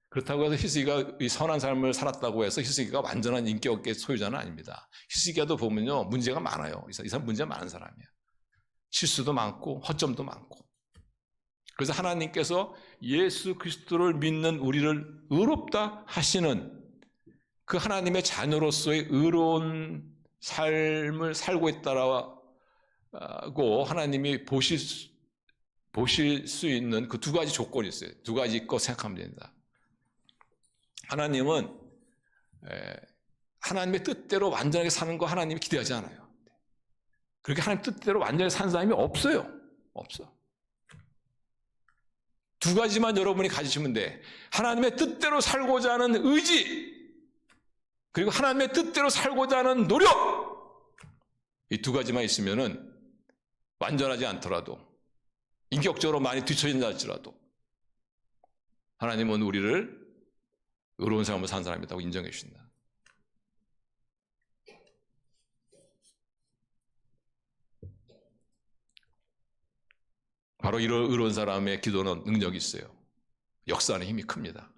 그렇다고 해서 히스기야가 이 선한 삶을 살았다고 해서 히스기야가 완전한 인격의 소유자는 아닙니다. 히스기야도 보면요, 문제가 많아요. 이 사람 문제가 많은 사람이에요. 실수도 많고 허점도 많고. 그래서 하나님께서 예수 그리스도를 믿는 우리를 의롭다 하시는 그 하나님의 자녀로서의 의로운 삶을 살고 있다라고 하나님이 보실 수 있는 그 두 가지 조건이 있어요. 두 가지 있고 생각하면 됩니다. 하나님은 하나님의 뜻대로 완전하게 사는 거 하나님이 기대하지 않아요. 그렇게 하나님 뜻대로 완전히 사는 사람이 없어요. 없어. 두 가지만 여러분이 가지시면 돼. 하나님의 뜻대로 살고자 하는 의지, 그리고 하나님의 뜻대로 살고자 하는 노력. 이 두 가지만 있으면은 완전하지 않더라도, 인격적으로 많이 뒤처진다 할지라도 하나님은 우리를 의로운 삶을 산 사람이라고 인정해 주신다. 바로 이런 의로운 사람의 기도는 능력이 있어요. 역사하는 힘이 큽니다.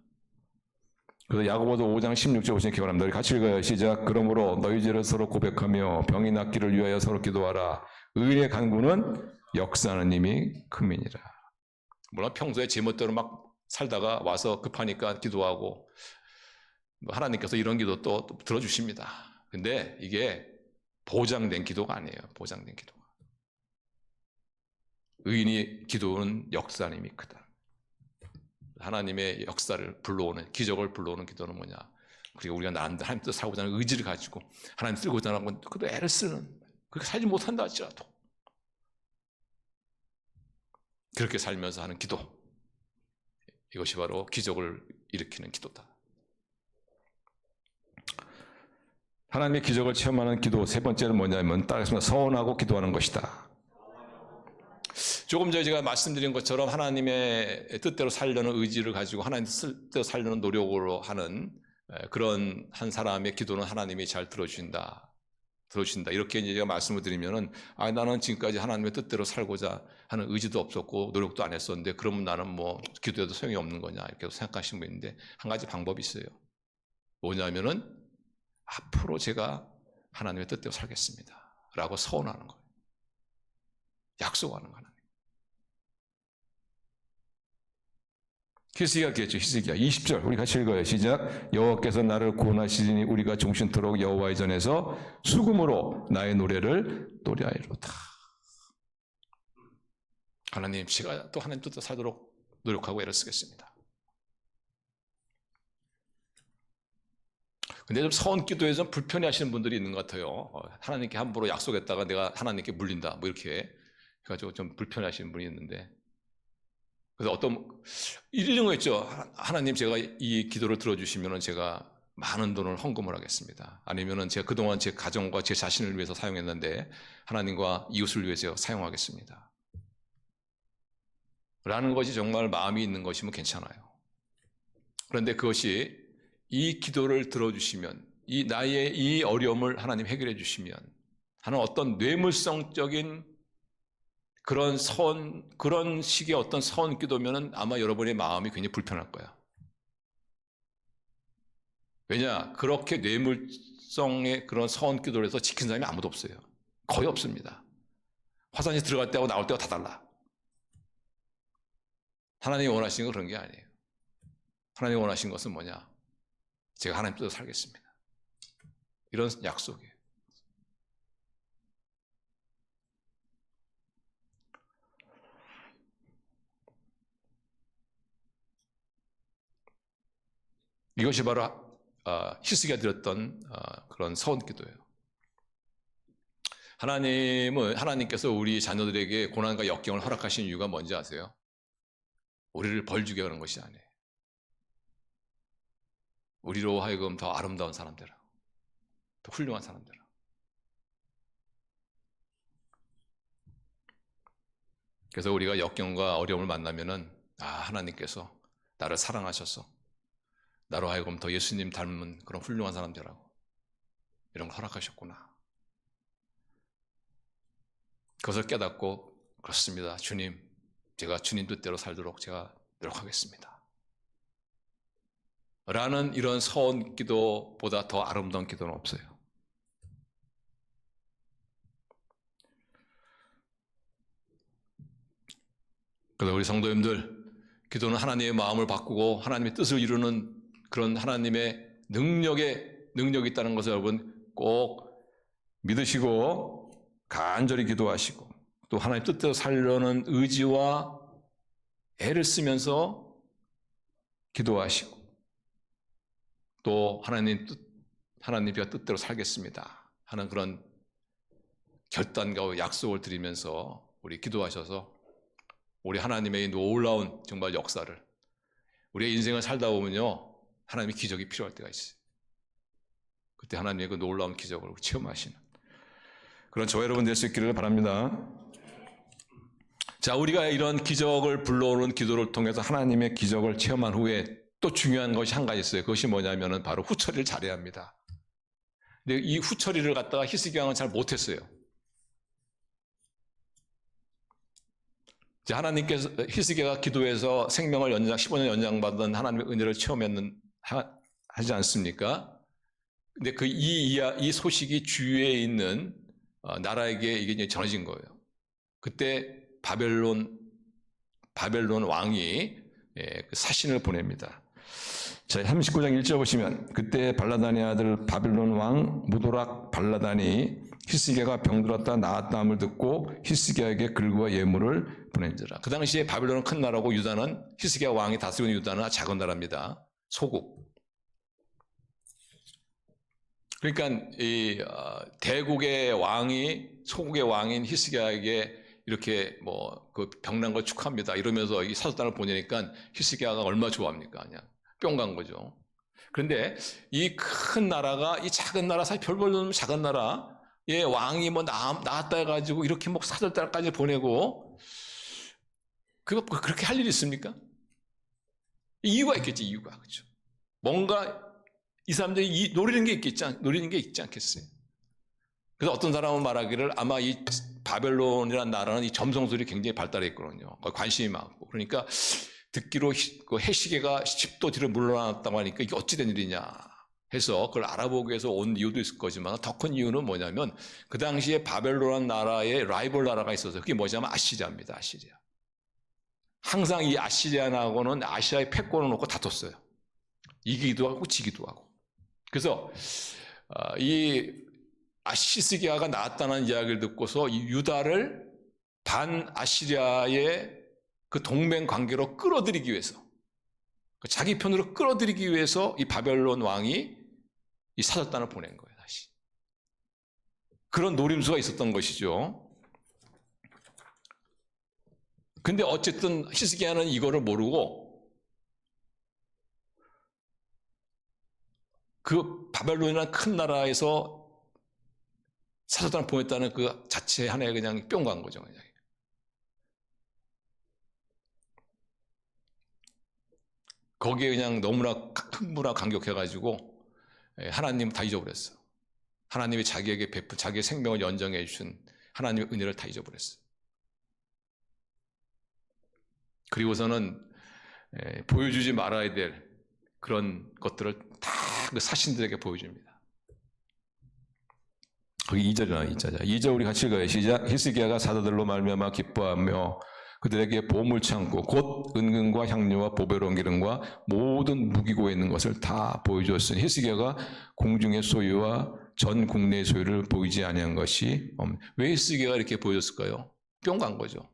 그래서 야고보서 5장 16절 보시면 기억합니다. 우리 같이 읽어요. 시작. 그러므로 너희 죄를 서로 고백하며 병이 낫기를 위하여 서로 기도하라. 의인의 간구는 역사하는 힘이 큼이니라. 물론 평소에 제멋대로 막 살다가 와서 급하니까 기도하고 하나님께서 이런 기도 또 들어주십니다. 근데 이게 보장된 기도가 아니에요. 보장된 기도가. 의인이 기도는 역사하는 힘이 크다. 하나님의 역사를 불러오는, 기적을 불러오는 기도는 뭐냐? 그리고 우리가 나름대로 하나님 뜻 살고자 하는 의지를 가지고 하나님 쓰고자 하는 건 그래도 애를 쓰는, 그렇게 살지 못한다 할지라도 그렇게 살면서 하는 기도, 이것이 바로 기적을 일으키는 기도다. 하나님의 기적을 체험하는 기도 세 번째는 뭐냐면 따라서 서원하고 기도하는 것이다. 조금 전에 제가 말씀드린 것처럼 하나님의 뜻대로 살려는 의지를 가지고 하나님 뜻대로 살려는 노력으로 하는 그런 한 사람의 기도는 하나님이 잘 들어주신다. 이렇게 이제 제가 말씀을 드리면은 나는 지금까지 하나님의 뜻대로 살고자 하는 의지도 없었고 노력도 안 했었는데 그러면 나는 뭐 기도해도 소용이 없는 거냐 이렇게 생각하시는 분 있는데, 한 가지 방법이 있어요. 뭐냐면은 앞으로 제가 하나님의 뜻대로 살겠습니다 라고 서원하는 거예요. 약속하는 거예요. 히스기야가 그랬죠. 히스기야 20절 우리 같이 읽어요. 시작. 여호와께서 나를 구원하시니 우리가 종신토록 여호와의 전에서 수금으로 나의 노래를 노래하리로다. 하나님, 제가 또 하나님 뜻대로 살도록 노력하고 애를 쓰겠습니다. 근데 좀 서원 기도에 좀 불편해 하시는 분들이 있는 것 같아요. 하나님께 함부로 약속했다가 내가 하나님께 물린다 뭐 이렇게 해가지고 좀 불편해 하시는 분이 있는데, 그래서 이런 거 있죠. 하나님, 제가 이 기도를 들어주시면 제가 많은 돈을 헌금을 하겠습니다. 아니면 제가 그동안 제 가정과 제 자신을 위해서 사용했는데 하나님과 이웃을 위해서 사용하겠습니다 라는 것이 정말 마음이 있는 것이면 괜찮아요. 그런데 그것이 이 기도를 들어주시면, 나의 이 어려움을 하나님 해결해 주시면 하는 어떤 뇌물성적인 그런 식의 어떤 서원 기도면은 아마 여러분의 마음이 굉장히 불편할 거야. 왜냐? 그렇게 뇌물성의 그런 서원 기도를 해서 지킨 사람이 아무도 없어요. 거의 없습니다. 화장실 들어갈 때하고 나올 때가 다 달라. 하나님이 원하시는 건 그런 게 아니에요. 하나님이 원하시는 것은 뭐냐? 제가 하나님 뜻대로 살겠습니다. 이런 약속이에요. 이것이 바로 히스기야가 드렸던 그런 서원 기도예요. 하나님께서 우리 자녀들에게 고난과 역경을 허락하신 이유가 뭔지 아세요? 우리를 벌주게 하는 것이 아니에요. 우리로 하여금 더 아름다운 사람들아, 더 훌륭한 사람들아. 그래서 우리가 역경과 어려움을 만나면은 하나님께서 나를 사랑하셔서 나로 하여금 더 예수님 닮은 그런 훌륭한 사람들하고 이런 걸 허락하셨구나. 그것을 깨닫고, 그렇습니다, 주님, 제가 주님 뜻대로 살도록 제가 노력하겠습니다 라는 이런 서원 기도보다 더 아름다운 기도는 없어요. 그래서 우리 성도님들, 기도는 하나님의 마음을 바꾸고 하나님의 뜻을 이루는 그런 하나님의 능력이 있다는 것을 여러분 꼭 믿으시고 간절히 기도하시고, 또 하나님 뜻대로 살려는 의지와 애를 쓰면서 기도하시고, 또 하나님의 뜻대로 살겠습니다 하는 그런 결단과 약속을 드리면서 우리 기도하셔서 우리 하나님의 놀라운 정말 역사를, 우리의 인생을 살다 보면요, 하나님의 기적이 필요할 때가 있어요. 그때 하나님의 그 놀라운 기적을 체험하시는 그런 저와 여러분 될 수 있기를 바랍니다. 자, 우리가 이런 기적을 불러오는 기도를 통해서 하나님의 기적을 체험한 후에 또 중요한 것이 한 가지 있어요. 그것이 뭐냐면은 바로 후처리를 잘해야 합니다. 근데 이 후처리를 갖다가 히스기야 왕은 잘 못했어요. 하나님께서 히스기야가 기도해서 생명을 15년 연장받은 하나님의 은혜를 하지 않습니까? 근데 이 소식이 주위에 있는 나라에게 이게 전해진 거예요. 그때 바벨론 왕이 사신을 보냅니다. 자, 39장 1절 보시면, 그때 발라단의 아들 바벨론 왕 무도락 발라단이 히스기야가 병들었다 나았다 함을 듣고 히스기야에게 글과 예물을 보낸지라. 그 당시에 바벨론은 큰 나라고 유다는, 히스기야 왕이 다스리는 유다는 작은 나라입니다. 소국. 그러니까 이 대국의 왕이 소국의 왕인 히스기야에게 이렇게 그 병난 걸 축하합니다 이러면서 이 사절단을 보내니까 히스기야가 얼마나 좋아합니까? 그냥 뿅 간 거죠. 그런데 이 큰 나라가 이 작은 나라, 사실 별 볼 없는 작은 나라의 왕이 나왔다 해가지고 이렇게 사절단까지 보내고, 그렇게 할 일이 있습니까? 이유가 있겠지, 이유가. 그렇죠. 뭔가 이 사람들이 노리는 게 있지 않겠어요? 그래서 어떤 사람은 말하기를 아마 이 바벨론이라는 나라는 이 점성술이 굉장히 발달했거든요. 관심이 많고. 그러니까 듣기로 해시계가 10도 뒤로 물러났다고 하니까 이게 어찌 된 일이냐 해서 그걸 알아보기 위해서 온 이유도 있을 거지만, 더 큰 이유는 뭐냐면 그 당시에 바벨론이라는 나라에 라이벌 나라가 있어서, 그게 뭐냐면 아시리아입니다. 아시리아. 항상 이 아시리아하고는 아시아의 패권을 놓고 다퉜어요. 이기기도 하고 지기도 하고. 그래서 이 히스기야가 나왔다는 이야기를 듣고서 이 유다를 반아시리아의 그 동맹 관계로 끌어들이기 위해서, 자기 편으로 끌어들이기 위해서 이 바벨론 왕이 이 사절단을 보낸 거예요. 다시 그런 노림수가 있었던 것이죠. 근데 어쨌든 히스기야는 이거를 모르고 그 바벨론이라는 큰 나라에서 사절단을 보냈다는 그 자체 하나에 그냥 뿅 간 거죠. 그냥. 거기에 그냥 너무나 흥분하고 감격해가지고 하나님 다 잊어버렸어. 하나님이 자기에게 자기의 생명을 연정해 주신 하나님의 은혜를 다 잊어버렸어. 그리고서는 보여주지 말아야 될 그런 것들을 다 그 사신들에게 보여줍니다. 거기 2절이나 2절 우리 같이 읽어요. 시작. 히스기야가 사자들로 말미암아 기뻐하며 그들에게 보물 창고 곧 은금과 향료와 보배로운 기름과 모든 무기고 있는 것을 다 보여주었으니 히스기야가 공중의 소유와 전 국내의 소유를 보이지 아니한 것이 왜 히스기야가 이렇게 보여줬을까요? 뿅 간 거죠.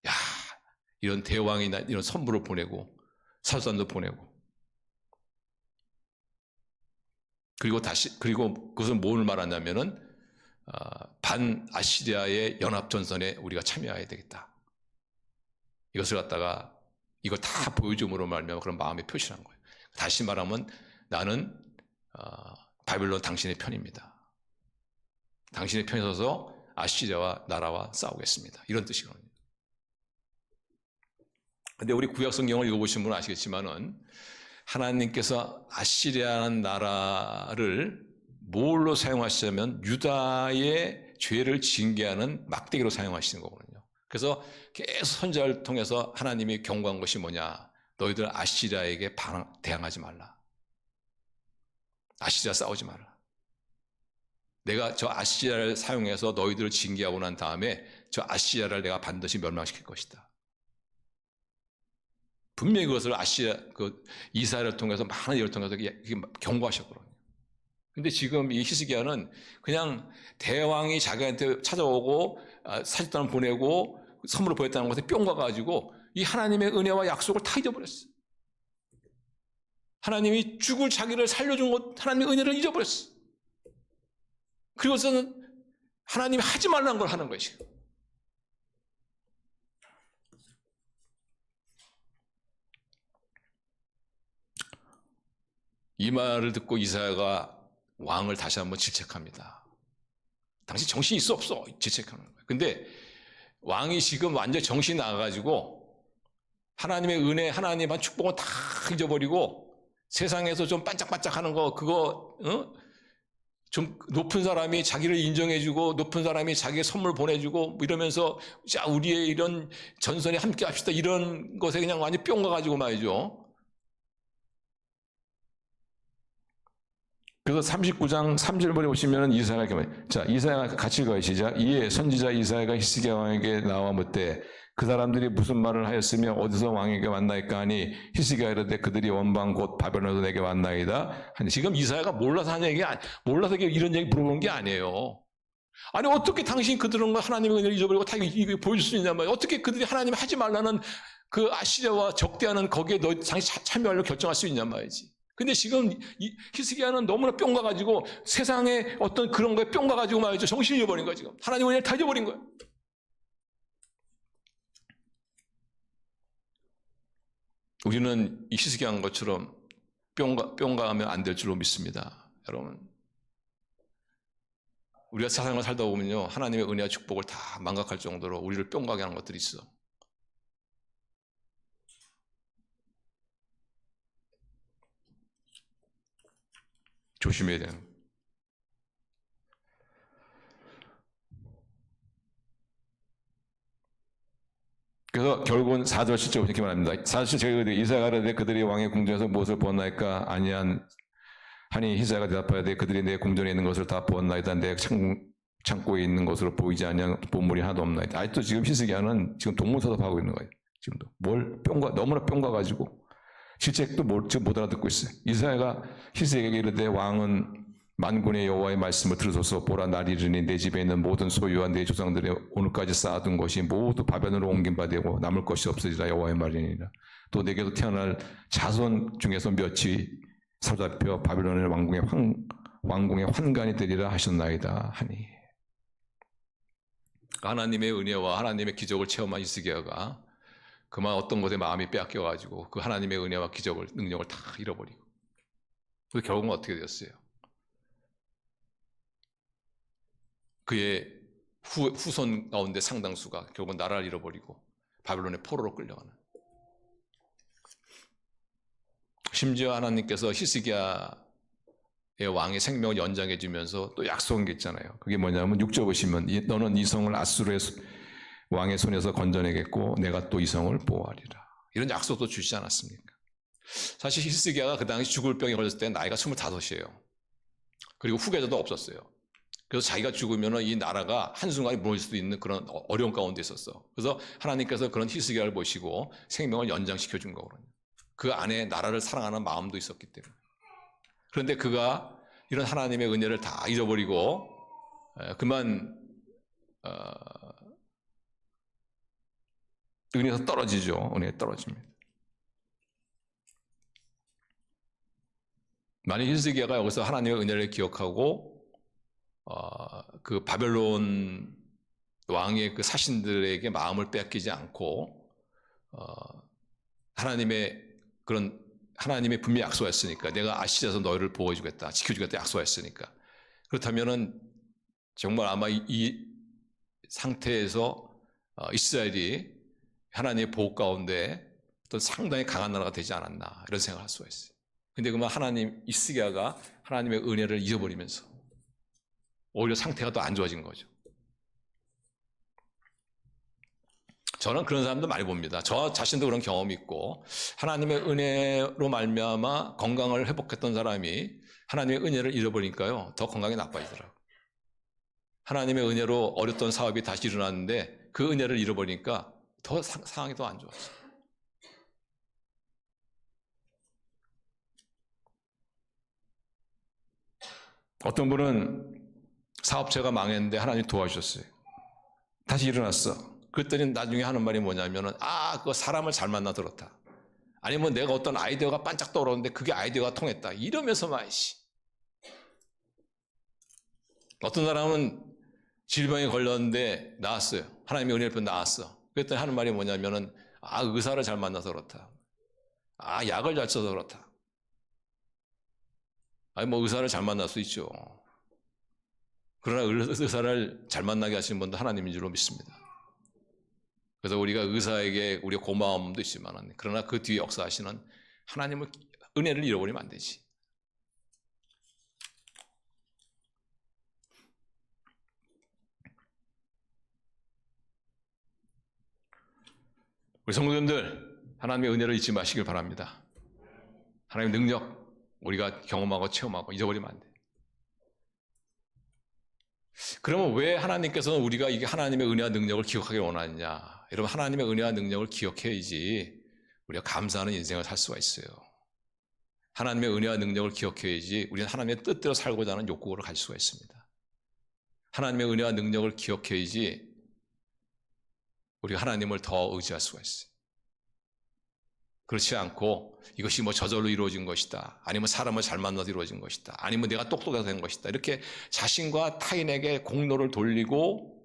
야, 이런 대왕이나 이런 선물을 보내고 사절단도 보내고, 그리고 그것은 뭘 말하냐면은 반 아시리아의 연합 전선에 우리가 참여해야 되겠다. 이것을 갖다가 이걸 다 보여줌으로 말미암아 그런 마음의 표시를 한 거예요. 다시 말하면 나는 바빌론 당신의 편입니다. 당신의 편에 서서 아시리아와 나라와 싸우겠습니다. 이런 뜻이거든요. 근데 우리 구약 성경을 읽어보신 분은 아시겠지만은 하나님께서 아시리아라는 나라를 뭘로 사용하시냐면 유다의 죄를 징계하는 막대기로 사용하시는 거거든요. 그래서 계속 선지자를 통해서 하나님이 경고한 것이 뭐냐? 너희들 아시리아에게 대항하지 말라. 아시리아 싸우지 말라. 내가 저 아시리아를 사용해서 너희들을 징계하고 난 다음에 저 아시리아를 내가 반드시 멸망시킬 것이다. 분명히 그것을 이스라엘을 통해서 많은 일을 통해서 경고하셨거든요. 근데 지금 이 히스기야는 그냥 대왕이 자기한테 찾아오고 사직단을 보내고 선물을 보냈다는 것에 뿅 가가지고 이 하나님의 은혜와 약속을 다 잊어버렸어. 하나님이 죽을 자기를 살려준 것, 하나님의 은혜를 잊어버렸어. 그리고서는 하나님이 하지 말라는 걸 하는 것이에요. 이 말을 듣고 이사야가 왕을 다시 한번 질책합니다. 당신 정신이 있어 없어? 질책하는 거예요. 근데 왕이 지금 완전 정신이 나가가지고 하나님의 은혜, 하나님의 축복은 다 잊어버리고 세상에서 좀 반짝반짝하는 거 그거 좀 높은 사람이 자기를 인정해주고 높은 사람이 자기의 선물 보내주고 뭐 이러면서 자 우리의 이런 전선에 함께 합시다 이런 것에 그냥 완전 뿅 가가지고 말이죠. 그래서 39장 3절에 보시면 이사야가 이렇게 말해요. 자, 이사야가 같이 읽어요. 시작. 이에 선지자 이사야가 히스기야 왕에게 나와 묻되 그 사람들이 무슨 말을 하였으며 어디서 왕에게 만나있까 하니 히스기야 이르되 그들이 원방 곧 바벨론에서 내게 만나이다. 지금 이사야가 몰라서 하는 얘기 몰라서 이런 얘기 물어보는 게 아니에요. 아니 어떻게 당신 그들은 하나님의 은혜를 잊어버리고 다 이거 보여줄 수 있냔 말이에요. 어떻게 그들이 하나님이 하지 말라는 그 아시리아와 적대하는 거기에 너 당신 참여하려고 결정할 수 있냔 말이지. 근데 지금 히스기야는 너무나 뿅 가가지고 세상에 어떤 그런 거에 뿅 가가지고 말이죠. 정신을 잃어버린 거야 지금. 하나님의 은혜를 다 잊어버린 거야. 우리는 이 히스기야한 것처럼 뿅 가면 안 될 줄로 믿습니다. 여러분. 우리가 세상을 살다 보면요. 하나님의 은혜와 축복을 다 망각할 정도로 우리를 뿅 가게 하는 것들이 있어. 조심해야 돼요. 그래서 결국은 4절 10절 이렇게 말합니다. 사실 제가 이사야가 이르되 그들이 왕의 궁전에서 무엇을 보았나이까 아니한 하니 히스기야가 대답하되 그들이 내 궁전에 있는 것을 다 보았나이다. 내 창고에 있는 것으로 보이지 아니한 보물이 하나도 없나이다. 아직도 지금 히스기야는 지금 동문서답하고 있는 거예요. 지금도 뭘 뿅가 너무나 뿅 가가지고 실책도 지금 못 알아듣고 있어요. 이사야가 히스기야에게 이르되 왕은 만군의 여호와의 말씀을 들으소서. 보라 날이 이르니 내 집에 있는 모든 소유와 내 조상들의 오늘까지 쌓아둔 것이 모두 바벨론으로 옮긴 바 되고 남을 것이 없으리라. 여호와의 말이니라. 또 내게도 태어날 자손 중에서 몇이 사로잡혀 바벨론의 왕궁의 환관이 되리라 하셨나이다 하니. 하나님의 은혜와 하나님의 기적을 체험한 히스기야가 그만 어떤 것에 마음이 빼앗겨가지고 그 하나님의 은혜와 기적을 능력을 다 잃어버리고 그래서 결국은 어떻게 되었어요? 그의 후손 가운데 상당수가 결국은 나라를 잃어버리고 바벨론의 포로로 끌려가는. 심지어 하나님께서 히스기야의 왕의 생명을 연장해 주면서 또 약속한 게 있잖아요. 그게 뭐냐면 6절 보시면 너는 이 성을 아수르의 왕의 손에서 건져내겠고 내가 또 이 성을 보호하리라. 이런 약속도 주시지 않았습니까? 사실 히스기야가 그 당시 죽을 병에 걸렸을 때 나이가 25이에요. 그리고 후계자도 없었어요. 그래서 자기가 죽으면 이 나라가 한순간에 무너질 수도 있는 그런 어려운 가운데 있었어. 그래서 하나님께서 그런 히스기야를 보시고 생명을 연장시켜 준 거거든요. 그 안에 나라를 사랑하는 마음도 있었기 때문에. 그런데 그가 이런 하나님의 은혜를 다 잊어버리고 그만 은혜에서 떨어지죠. 은혜에 떨어집니다. 만약 히스기야가 여기서 하나님의 은혜를 기억하고 그 바벨론 왕의 그 사신들에게 마음을 뺏기지 않고 하나님의 분명히 약속했으니까 내가 아시리아에서 너희를 보호해주겠다, 지켜주겠다 약속했으니까. 그렇다면은 정말 아마 이 상태에서 이스라엘이 하나님의 보호 가운데 어떤 상당히 강한 나라가 되지 않았나 이런 생각을 할 수가 있어요. 근데 그러면 히스기야가 하나님의 은혜를 잊어버리면서 오히려 상태가 더 안 좋아진 거죠. 저는 그런 사람도 많이 봅니다. 저 자신도 그런 경험이 있고 하나님의 은혜로 말미암아 건강을 회복했던 사람이 하나님의 은혜를 잃어버리니까요 더 건강이 나빠지더라고요. 하나님의 은혜로 어렸던 사업이 다시 일어났는데 그 은혜를 잃어버리니까 더 상황이 더 안 좋았어요. 어떤 분은 사업체가 망했는데 하나님이 도와주셨어요. 다시 일어났어. 그랬더니 나중에 하는 말이 뭐냐면은 그거 사람을 잘 만나 들었다. 아니면 내가 어떤 아이디어가 반짝 떠오르는데 그게 아이디어가 통했다. 이러면서만 어떤 사람은 질병에 걸렸는데 나았어요. 하나님의 은혜를 받고 나았어. 그랬더니 하는 말이 뭐냐면은 의사를 잘 만나서 그렇다. 약을 잘 써서 그렇다. 의사를 잘 만날 수 있죠. 그러나 의사를 잘 만나게 하시는 분도 하나님인 줄로 믿습니다. 그래서 우리가 의사에게 우리가 고마움도 있지만 그러나 그 뒤에 역사하시는 하나님의 은혜를 잃어버리면 안 되지. 우리 성도님들 하나님의 은혜를 잊지 마시길 바랍니다. 하나님의 능력 우리가 경험하고 체험하고 잊어버리면 안 돼. 그러면 왜 하나님께서는 우리가 이게 하나님의 은혜와 능력을 기억하길 원하느냐? 여러분 하나님의 은혜와 능력을 기억해야지 우리가 감사하는 인생을 살 수가 있어요. 하나님의 은혜와 능력을 기억해야지 우리는 하나님의 뜻대로 살고자 하는 욕구를 가질 수가 있습니다. 하나님의 은혜와 능력을 기억해야지 우리가 하나님을 더 의지할 수가 있어요. 그렇지 않고 이것이 저절로 이루어진 것이다. 아니면 사람을 잘 만나서 이루어진 것이다. 아니면 내가 똑똑해서 된 것이다. 이렇게 자신과 타인에게 공로를 돌리고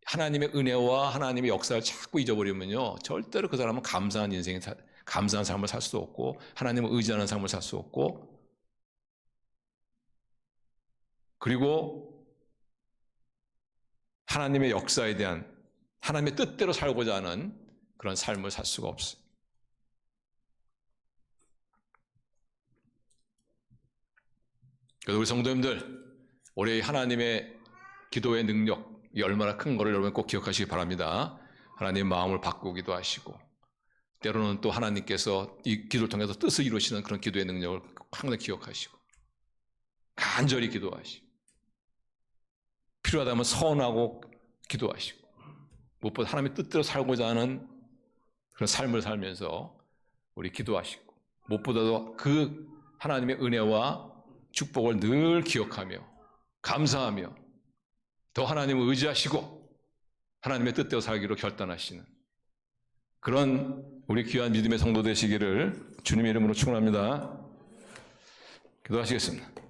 하나님의 은혜와 하나님의 역사를 자꾸 잊어버리면요. 절대로 그 사람은 감사한 삶을 살 수 없고 하나님을 의지하는 삶을 살 수 없고 그리고 하나님의 역사에 대한 하나님의 뜻대로 살고자 하는 그런 삶을 살 수가 없어요. 그래서 우리 성도님들 올해 하나님의 기도의 능력이 얼마나 큰 것을 여러분 꼭 기억하시기 바랍니다. 하나님 마음을 바꾸기도 하시고 때로는 또 하나님께서 이 기도를 통해서 뜻을 이루시는 그런 기도의 능력을 항상 기억하시고 간절히 기도하시고 필요하다면 서원하고 기도하시고 무엇보다 하나님의 뜻대로 살고자 하는 그런 삶을 살면서 우리 기도하시고 무엇보다도 그 하나님의 은혜와 축복을 늘 기억하며 감사하며 더 하나님을 의지하시고 하나님의 뜻대로 살기로 결단하시는 그런 우리 귀한 믿음의 성도 되시기를 주님의 이름으로 축원합니다. 기도하시겠습니다.